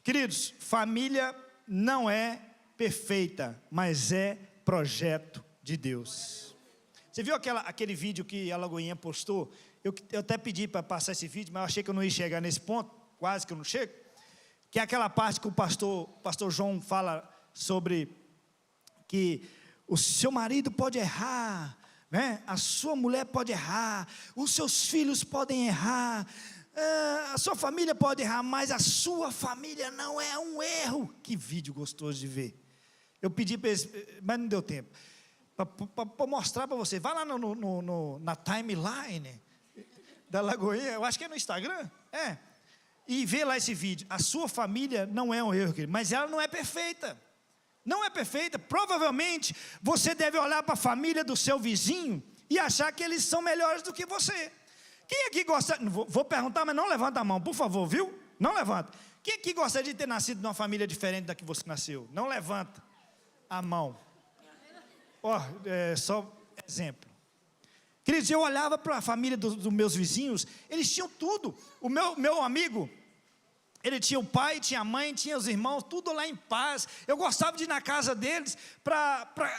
queridos, família não é perfeita, mas é projeto de Deus. Você viu aquele vídeo que a Lagoinha postou? Eu até pedi para passar esse vídeo, mas eu achei que eu não ia chegar nesse ponto, quase que eu não chego. Que é aquela parte que o pastor João fala sobre que o seu marido pode errar, né? A sua mulher pode errar, os seus filhos podem errar, a sua família pode errar, mas a sua família não é um erro. Que vídeo gostoso de ver. Eu pedi para eles, mas não deu tempo, para mostrar para você. Vai lá na timeline da Lagoinha, eu acho que é no Instagram, e vê lá esse vídeo. A sua família não é um erro, querido, mas ela não é perfeita. Não é perfeita. Provavelmente você deve olhar para a família do seu vizinho e achar que eles são melhores do que você. Quem aqui gosta, vou perguntar, mas não levanta a mão, por favor, viu? Não levanta. Quem aqui gostaria de ter nascido numa família diferente da que você nasceu? Não levanta a mão. Só exemplo. Queridos, eu olhava para a família dos meus vizinhos, eles tinham tudo. O meu amigo, ele tinha o pai, tinha a mãe, tinha os irmãos, tudo lá em paz. Eu gostava de ir na casa deles,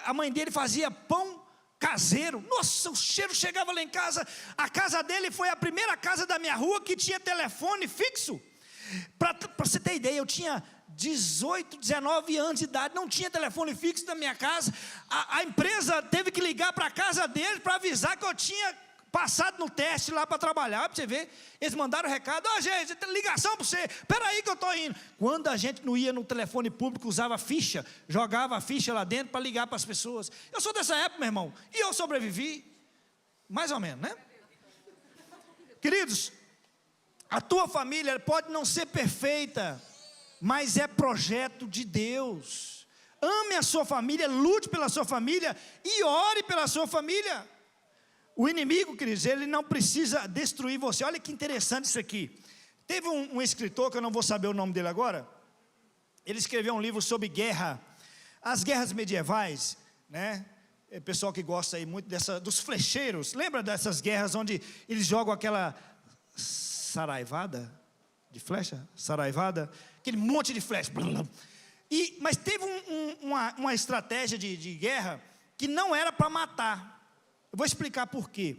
a mãe dele fazia pão caseiro. Nossa, o cheiro chegava lá em casa. A casa dele foi a primeira casa da minha rua que tinha telefone fixo. Para você ter ideia, eu tinha 18, 19 anos de idade, não tinha telefone fixo na minha casa. A empresa teve que ligar para a casa dele para avisar que eu tinha passado no teste lá para trabalhar, para você ver. Eles mandaram recado: gente, tem ligação para você, espera aí que eu estou indo. Quando a gente não ia no telefone público, usava ficha, jogava a ficha lá dentro para ligar para as pessoas. Eu sou dessa época, meu irmão, e eu sobrevivi, mais ou menos, né? Queridos, a tua família pode não ser perfeita, mas é projeto de Deus. Ame a sua família, lute pela sua família e ore pela sua família. O inimigo, queridos, ele não precisa destruir você. Olha que interessante isso aqui. Teve um escritor, que eu não vou saber o nome dele agora, ele escreveu um livro sobre guerra, as guerras medievais, né? O pessoal que gosta aí muito dos flecheiros, lembra dessas guerras onde eles jogam aquela saraivada de flecha? Saraivada, aquele monte de flecha. Mas teve uma estratégia de guerra que não era para matar. Eu vou explicar por quê.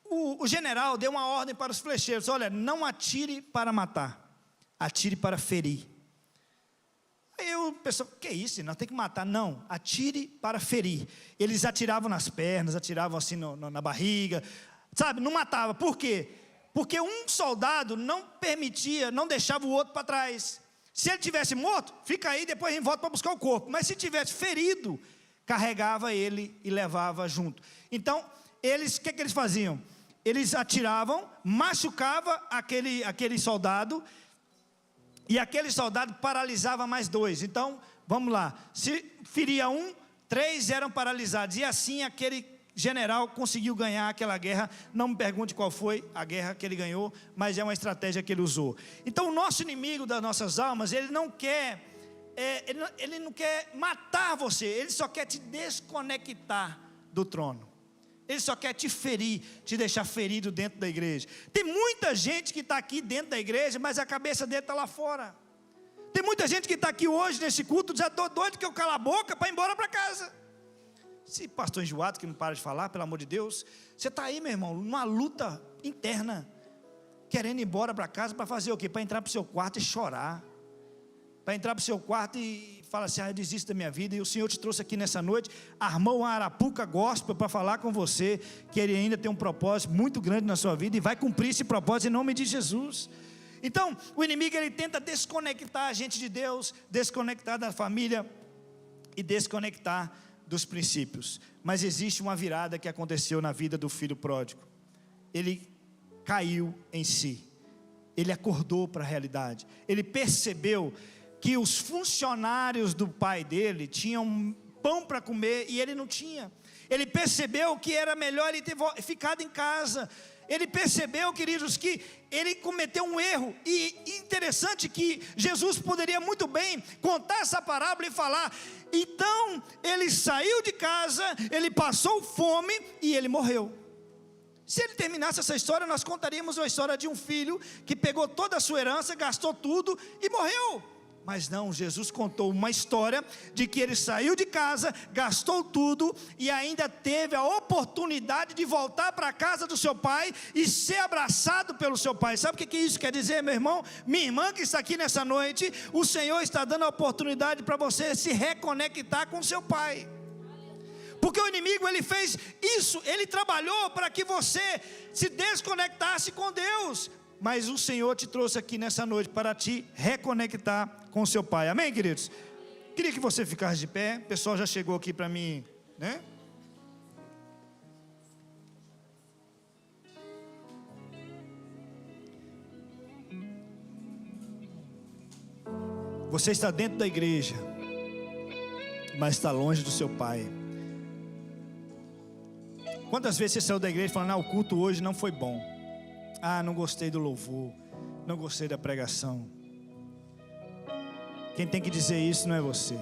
O general deu uma ordem para os flecheiros: olha, não atire para matar, atire para ferir. Aí o pessoal: que é isso? Não tem que matar. Não, atire para ferir. Eles atiravam nas pernas, atiravam assim na barriga, sabe, não matava. Por quê? Porque um soldado não deixava o outro para trás. Se ele tivesse morto, fica aí, depois a gente volta para buscar o corpo. Mas se tivesse ferido, carregava ele e levava junto. Então, o que eles faziam? Eles atiravam, machucava aquele soldado, e aquele soldado paralisava mais 2. Então, vamos lá, se feria 1, 3 eram paralisados, e assim aquele general conseguiu ganhar aquela guerra. Não me pergunte qual foi a guerra que ele ganhou, mas é uma estratégia que ele usou. Então, o nosso inimigo das nossas almas, ele não quer matar você, ele só quer te desconectar do trono. Ele só quer te ferir, te deixar ferido dentro da igreja. Tem muita gente que está aqui dentro da igreja, mas a cabeça dele está lá fora. Tem muita gente que está aqui hoje nesse culto, já estou doido que eu calo a boca para ir embora para casa. Esse pastor enjoado que não para de falar, pelo amor de Deus, você está aí, meu irmão, numa luta interna, querendo ir embora para casa para fazer o quê? Para entrar para o seu quarto e chorar. para entrar para o seu quarto e falar assim: eu desisto da minha vida, e o Senhor te trouxe aqui nessa noite, armou uma Arapuca Gospel para falar com você, que Ele ainda tem um propósito muito grande na sua vida, e vai cumprir esse propósito em nome de Jesus. Então, o inimigo, ele tenta desconectar a gente de Deus, desconectar da família, e desconectar dos princípios. Mas existe uma virada que aconteceu na vida do filho pródigo. Ele caiu em si, ele acordou para a realidade, ele percebeu que os funcionários do pai dele tinham pão para comer e ele não tinha. Ele percebeu que era melhor ele ter ficado em casa. Ele percebeu, queridos, que ele cometeu um erro. E interessante que Jesus poderia muito bem contar essa parábola e falar: então ele saiu de casa, ele passou fome e ele morreu. Se ele terminasse essa história, nós contaríamos uma história de um filho que pegou toda a sua herança, gastou tudo e morreu. Mas não, Jesus contou uma história de que ele saiu de casa, gastou tudo e ainda teve a oportunidade de voltar para a casa do seu pai e ser abraçado pelo seu pai. Sabe o que isso quer dizer, meu irmão? Minha irmã que está aqui nessa noite, o Senhor está dando a oportunidade para você se reconectar com o seu pai. Porque o inimigo, ele fez isso, ele trabalhou para que você se desconectasse com Deus. Mas o Senhor te trouxe aqui nessa noite para te reconectar com o seu pai. Amém, queridos? Queria que você ficasse de pé. O pessoal já chegou aqui para mim, né? Você está dentro da igreja, mas está longe do seu pai. Quantas vezes você saiu da igreja falando: o culto hoje não foi bom. Não gostei do louvor, não gostei da pregação. Quem tem que dizer isso não é você,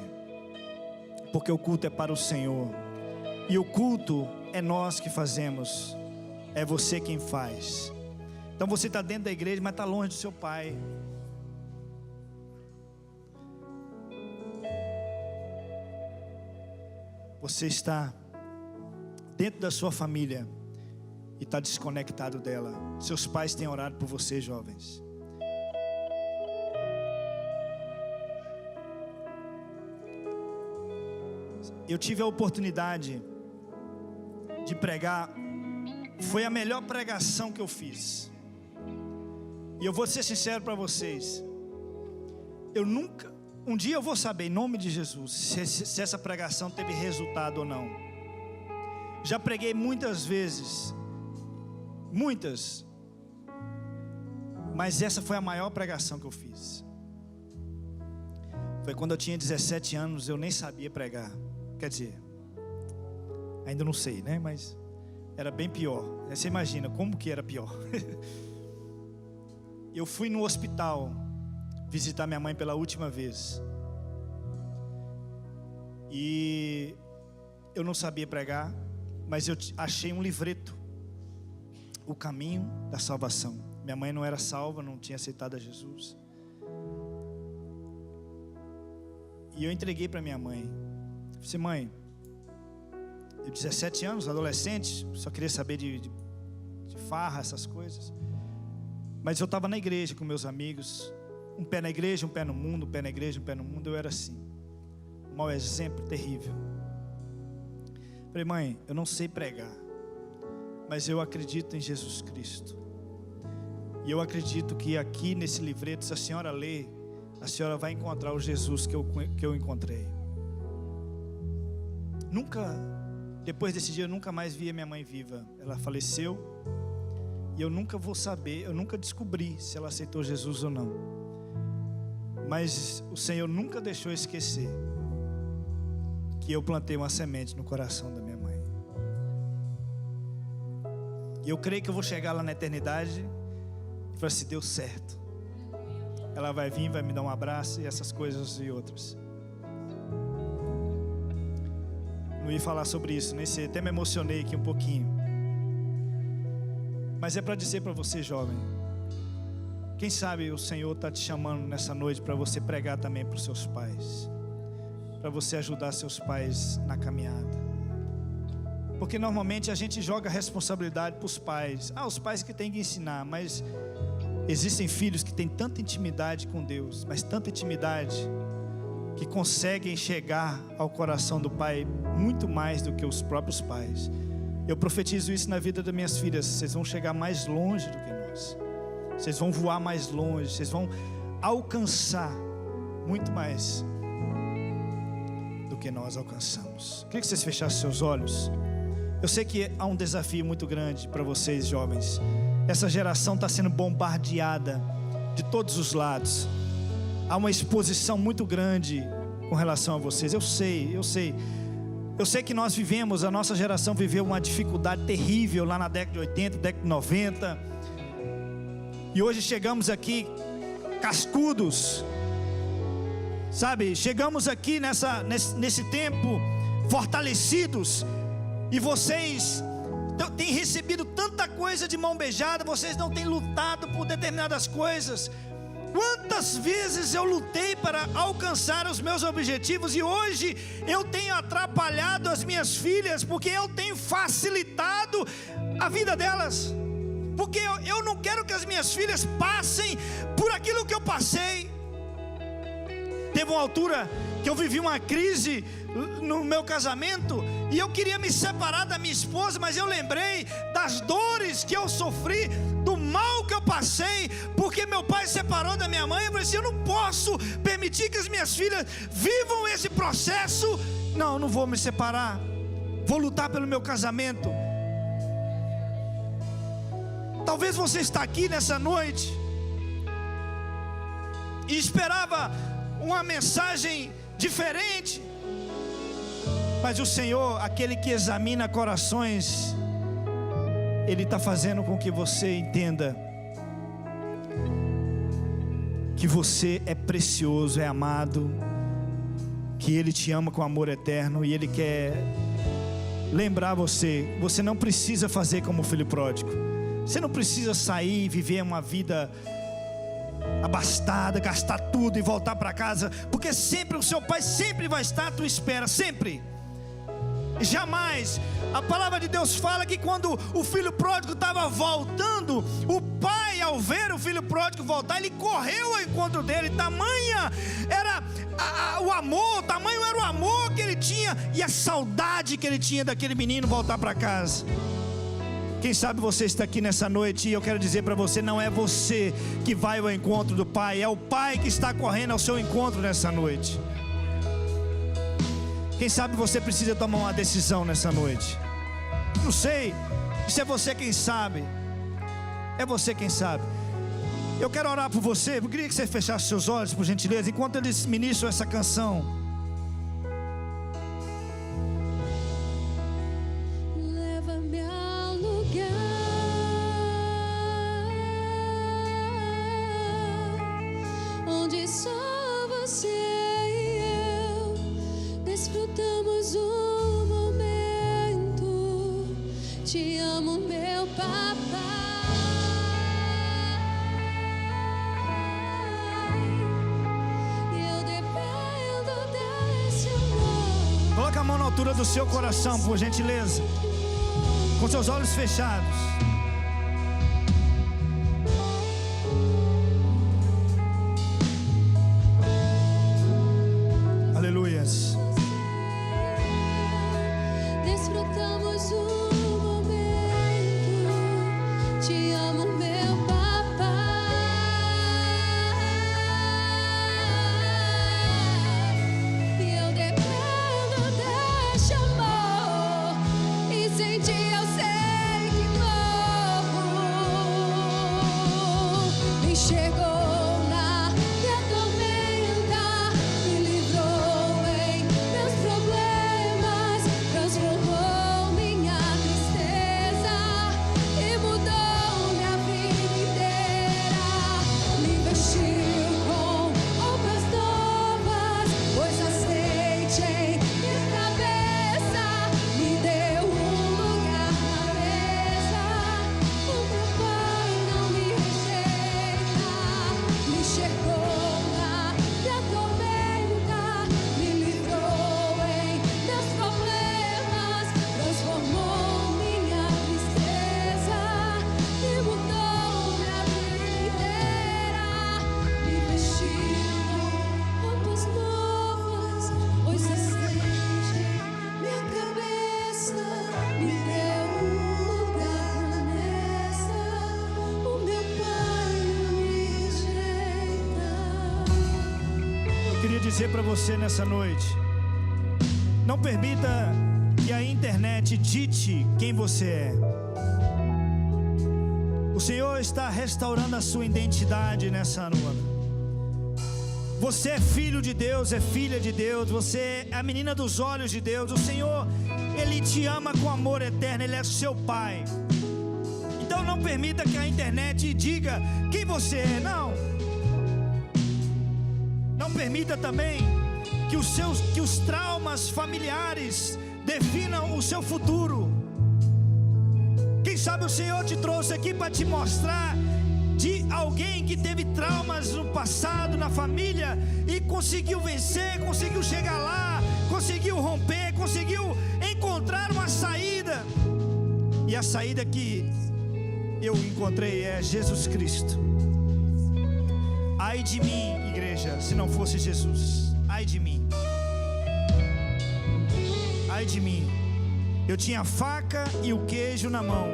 porque o culto é para o Senhor, e o culto é nós que fazemos, é você quem faz. Então você está dentro da igreja, mas está longe do seu pai. Você está dentro da sua família e está desconectado dela. Seus pais têm orado por você, jovens. Eu tive a oportunidade de pregar. Foi a melhor pregação que eu fiz. E eu vou ser sincero para vocês. Um dia eu vou saber, em nome de Jesus, se essa pregação teve resultado ou não. Já preguei muitas vezes, muitas, mas essa foi a maior pregação que eu fiz. Foi quando eu tinha 17 anos, eu nem sabia pregar. Quer dizer, ainda não sei, né? Mas era bem pior. Você imagina como que era pior. Eu fui no hospital visitar minha mãe pela última vez. E eu não sabia pregar, mas eu achei um livreto, O Caminho da Salvação. Minha mãe não era salva, não tinha aceitado a Jesus. E eu entreguei para minha mãe. Eu disse: mãe, eu 17 anos, adolescente, só queria saber de farra, essas coisas. Mas eu estava na igreja com meus amigos, um pé na igreja, um pé no mundo, um pé na igreja, um pé no mundo. Eu era assim, um mau exemplo, terrível. Falei: mãe, eu não sei pregar, mas eu acredito em Jesus Cristo. E eu acredito que aqui nesse livreto, se a senhora ler, a senhora vai encontrar o Jesus que eu encontrei. Depois desse dia eu nunca mais vi a minha mãe viva. Ela faleceu. E eu nunca vou saber, eu nunca descobri se ela aceitou Jesus ou não. Mas o Senhor nunca deixou esquecer que eu plantei uma semente no coração da minha mãe. E eu creio que eu vou chegar lá na eternidade e falar assim: deu certo. Ela vai vir, vai me dar um abraço e essas coisas e outras. Não ia falar sobre isso, nem sei, até me emocionei aqui um pouquinho. Mas é para dizer para você, jovem, quem sabe o Senhor está te chamando nessa noite para você pregar também para os seus pais, para você ajudar seus pais na caminhada. Porque normalmente a gente joga a responsabilidade para os pais. Os pais que têm que ensinar, mas Existem filhos que têm tanta intimidade com Deus, mas tanta intimidade, que conseguem chegar ao coração do Pai muito mais do que os próprios pais. Eu profetizo isso na vida das minhas filhas. Vocês vão chegar mais longe do que nós. Vocês vão voar mais longe. Vocês vão alcançar muito mais do que nós alcançamos. Queria que vocês fechassem seus olhos. Eu sei que há um desafio muito grande para vocês, jovens. Essa geração está sendo bombardeada de todos os lados. Há uma exposição muito grande com relação a vocês. Eu sei que nós vivemos, a nossa geração viveu uma dificuldade terrível lá na década de 80, década de 90. E hoje chegamos aqui cascudos, sabe? Chegamos aqui nesse tempo fortalecidos. E vocês têm recebido tanta coisa de mão beijada. Vocês não têm lutado por determinadas coisas. Quantas vezes eu lutei para alcançar os meus objetivos, e hoje eu tenho atrapalhado as minhas filhas, porque eu tenho facilitado a vida delas, porque eu não quero que as minhas filhas passem por aquilo que eu passei. Teve uma altura que eu vivi uma crise no meu casamento, e eu queria me separar da minha esposa, mas eu lembrei das dores que eu sofri, do mal que eu passei, porque meu pai separou da minha mãe. Eu falei assim: eu não posso permitir que as minhas filhas vivam esse processo. Não vou me separar, vou lutar pelo meu casamento. Talvez você está aqui nessa noite e esperava uma mensagem diferente, mas o Senhor, aquele que examina corações, Ele está fazendo com que você entenda que você é precioso, é amado, que Ele te ama com amor eterno, e Ele quer lembrar você. Você não precisa fazer como o filho pródigo. Você não precisa sair e viver uma vida abastada, gastar tudo e voltar para casa, porque sempre o seu pai sempre vai estar à tua espera, sempre. Jamais. A palavra de Deus fala que quando o filho pródigo estava voltando, o pai, ao ver o filho pródigo voltar, ele correu ao encontro dele. Tamanha era o amor, tamanho era o amor que ele tinha e a saudade que ele tinha daquele menino voltar para casa. Quem sabe você está aqui nessa noite e eu quero dizer para você: não é você que vai ao encontro do pai, é o pai que está correndo ao seu encontro nessa noite. Quem sabe você precisa tomar uma decisão nessa noite. Não sei se é você quem sabe. É você quem sabe. Eu quero orar por você. Eu queria que você fechasse seus olhos, por gentileza, enquanto eles ministram essa canção. Leva-me ao lugar onde só você e eu desfrutamos o momento. Te amo, meu papai. Eu dependo desse amor. Coloca a mão na altura do seu coração, por gentileza, com seus olhos fechados. Aleluias. Desfrutamos o momento. Te amo, meu papai. E eu dependo deste amor. E sem ti eu sei que morro. Me chegou na minha tormenta, me livrou em meus problemas, transformou minha tristeza e mudou minha vida inteira. Me vestiu com roupas novas, pôs azeite em minha cabeça, me deu um lugar na mesa. O meu pai não me rejeita. dizer para você nessa noite: não permita que a internet dite quem você é. O Senhor está restaurando a sua identidade nessa noite. Você é filho de Deus, é filha de Deus, você é a menina dos olhos de Deus. O Senhor, Ele te ama com amor eterno, Ele é seu Pai. Então não permita que a internet diga quem você é, não. Não permita também que os traumas familiares definam o seu futuro. Quem sabe o Senhor te trouxe aqui para te mostrar de alguém que teve traumas no passado, na família, e conseguiu vencer, conseguiu chegar lá, conseguiu romper, conseguiu encontrar uma saída. E a saída que eu encontrei é Jesus Cristo. Ai de mim, igreja, se não fosse Jesus. Ai de mim. Ai de mim. Eu tinha a faca e o queijo na mão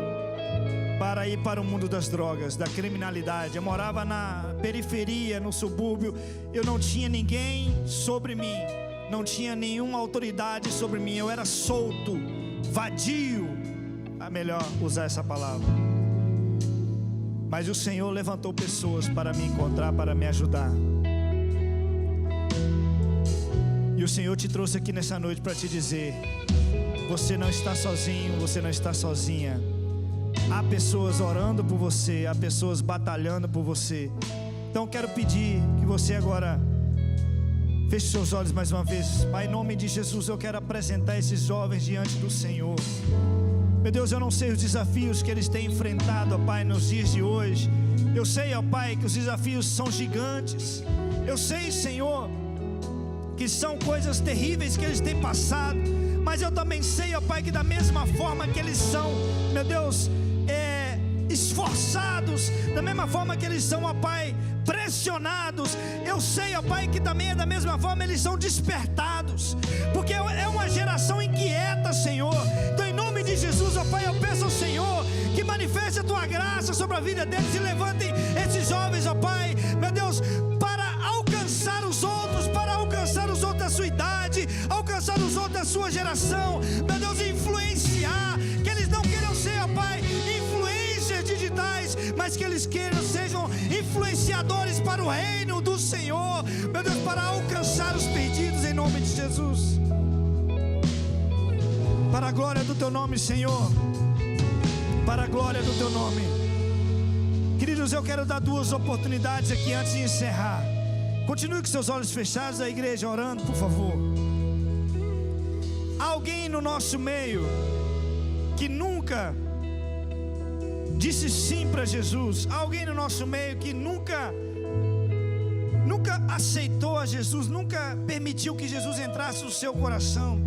para ir para o mundo das drogas, da criminalidade. Eu morava na periferia, no subúrbio. Eu não tinha ninguém sobre mim, não tinha nenhuma autoridade sobre mim. Eu era solto, vadio. É melhor usar essa palavra. Mas o Senhor levantou pessoas para me encontrar, para me ajudar. E o Senhor te trouxe aqui nessa noite para te dizer: você não está sozinho, você não está sozinha. Há pessoas orando por você, há pessoas batalhando por você. Então quero pedir que você agora feche seus olhos mais uma vez. Pai, em nome de Jesus, eu quero apresentar esses jovens diante do Senhor. Meu Deus, eu não sei os desafios que eles têm enfrentado, ó Pai, nos dias de hoje. Eu sei, ó Pai, que os desafios são gigantes. Eu sei, Senhor, que são coisas terríveis que eles têm passado. Mas eu também sei, ó Pai, que da mesma forma que eles são, meu Deus, esforçados, da mesma forma que eles são, ó Pai, pressionados, eu sei, ó Pai, que também da mesma forma eles são despertados, porque é uma geração inquieta, Senhor. Então, em nome de Jesus, ó Pai, eu peço ao Senhor que manifeste a Tua graça sobre a vida deles e levantem esses jovens, ó Pai, meu Deus, para alcançar os outros, da sua idade, alcançar os outros da sua geração, meu Deus, influenciar, que eles não queiram ser, ó Pai, influências digitais, mas que eles sejam influenciadores para o reino do Senhor, meu Deus, para alcançar os perdidos, em nome de Jesus, para a glória do Teu nome, Senhor, para a glória do Teu nome. Queridos, eu quero dar 2 oportunidades aqui antes de encerrar. Continue com seus olhos fechados, a igreja orando, por favor. Alguém no nosso meio que nunca disse sim para Jesus, alguém no nosso meio que nunca aceitou a Jesus, nunca permitiu que Jesus entrasse no seu coração.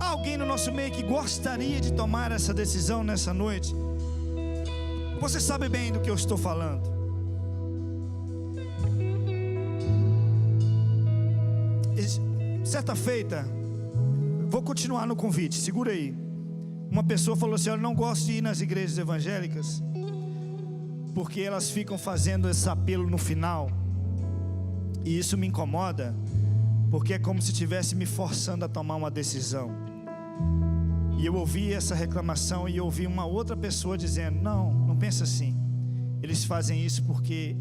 Alguém no nosso meio que gostaria de tomar essa decisão nessa noite. Você sabe bem do que eu estou falando. Certa feita, vou continuar no convite, segura aí. Uma pessoa falou assim: eu não gosto de ir nas igrejas evangélicas porque elas ficam fazendo esse apelo no final, e isso me incomoda, porque é como se estivesse me forçando a tomar uma decisão. E eu ouvi essa reclamação e ouvi uma outra pessoa dizendo: não pensa assim, eles fazem isso porque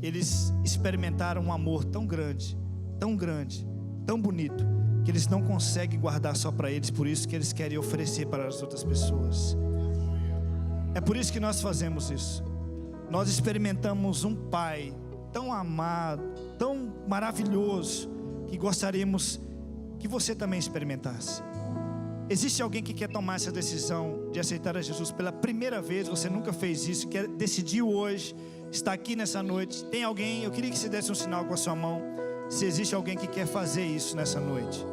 eles experimentaram um amor tão grande, tão grande, tão bonito, que eles não conseguem guardar só para eles, por isso que eles querem oferecer para as outras pessoas. É por isso que nós fazemos isso. Nós experimentamos um Pai tão amado, tão maravilhoso, que gostaríamos que você também experimentasse. Existe alguém que quer tomar essa decisão de aceitar a Jesus pela primeira vez? Você nunca fez isso, decidiu hoje, está aqui nessa noite. Tem alguém? Eu queria que você desse um sinal com a sua mão, se existe alguém que quer fazer isso nessa noite.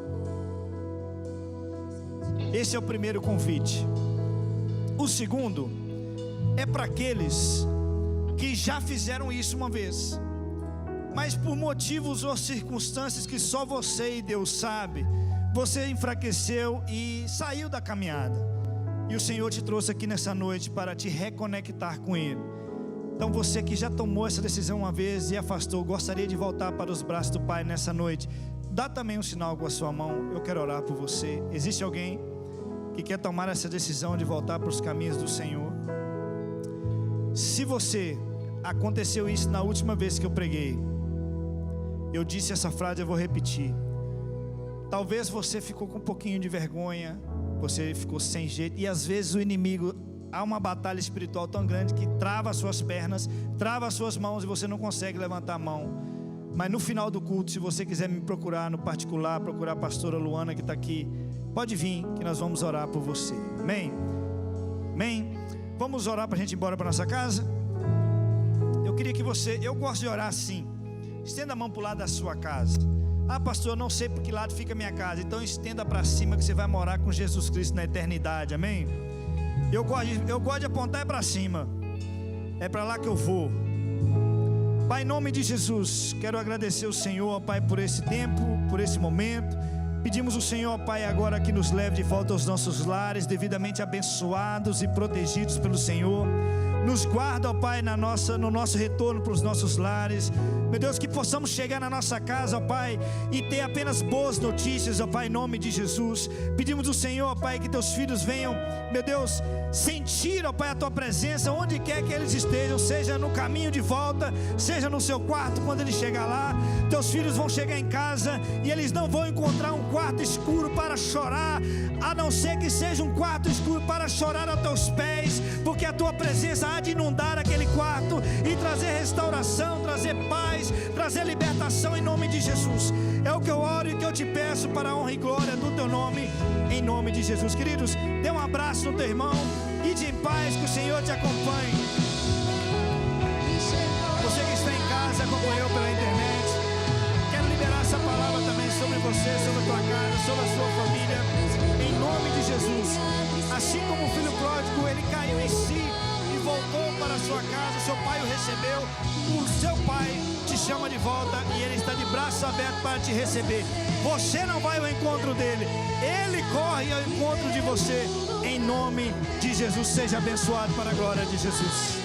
Esse é o primeiro convite. O segundo é para aqueles que já fizeram isso uma vez, mas por motivos ou circunstâncias que só você e Deus sabe, você enfraqueceu e saiu da caminhada, e o Senhor te trouxe aqui nessa noite para te reconectar com Ele. Então você que já tomou essa decisão uma vez e afastou, gostaria de voltar para os braços do Pai nessa noite, dá também um sinal com a sua mão. Eu quero orar por você. Existe alguém que quer tomar essa decisão de voltar para os caminhos do Senhor? Se você aconteceu isso na última vez que eu preguei, eu disse essa frase, eu vou repetir. Talvez você ficou com um pouquinho de vergonha, você ficou sem jeito, e às vezes o inimigo, há uma batalha espiritual tão grande que trava as suas pernas, trava as suas mãos e você não consegue levantar a mão. Mas no final do culto, se você quiser me procurar no particular, procurar a pastora Luana que está aqui, pode vir que nós vamos orar por você. Amém? Amém? Vamos orar para a gente ir embora para nossa casa? Eu queria que você, eu gosto de orar assim, estenda a mão para o lado da sua casa. Ah, pastor, eu não sei por que lado fica a minha casa. Então estenda para cima que você vai morar com Jesus Cristo na eternidade, amém? Eu gosto de apontar para cima. É para lá que eu vou. Pai, em nome de Jesus, quero agradecer o Senhor, Pai, por esse tempo, por esse momento. Pedimos o Senhor, Pai, agora que nos leve de volta aos nossos lares, devidamente abençoados e protegidos pelo Senhor. Nos guarda, ó Pai, no nosso retorno para os nossos lares. Meu Deus, que possamos chegar na nossa casa, ó Pai, e ter apenas boas notícias, ó Pai, em nome de Jesus. Pedimos ao Senhor, ó Pai, que teus filhos venham, meu Deus, sentir, ó Pai, a tua presença onde quer que eles estejam, seja no caminho de volta, seja no seu quarto, quando ele chegar lá. Teus filhos vão chegar em casa e eles não vão encontrar um quarto escuro para chorar, a não ser que seja um quarto escuro para chorar aos teus pés, porque a tua presença há de inundar aquele quarto e trazer restauração, trazer paz, trazer libertação em nome de Jesus. É o que eu oro e que eu te peço para a honra e glória do teu nome, em nome de Jesus. Queridos, dê um abraço no teu irmão, ide em paz, que o Senhor te acompanhe. Você que está em casa, acompanhou pela internet, quero liberar essa palavra também sobre você, sobre a tua casa, sobre a sua família, em nome de Jesus. Assim como o filho pródigo, ele caiu em si e voltou para a sua casa, seu pai o recebeu, o seu pai te chama de volta e ele está de braços abertos para te receber. Você não vai ao encontro dele, ele corre ao encontro de você, em nome de Jesus. Seja abençoado para a glória de Jesus.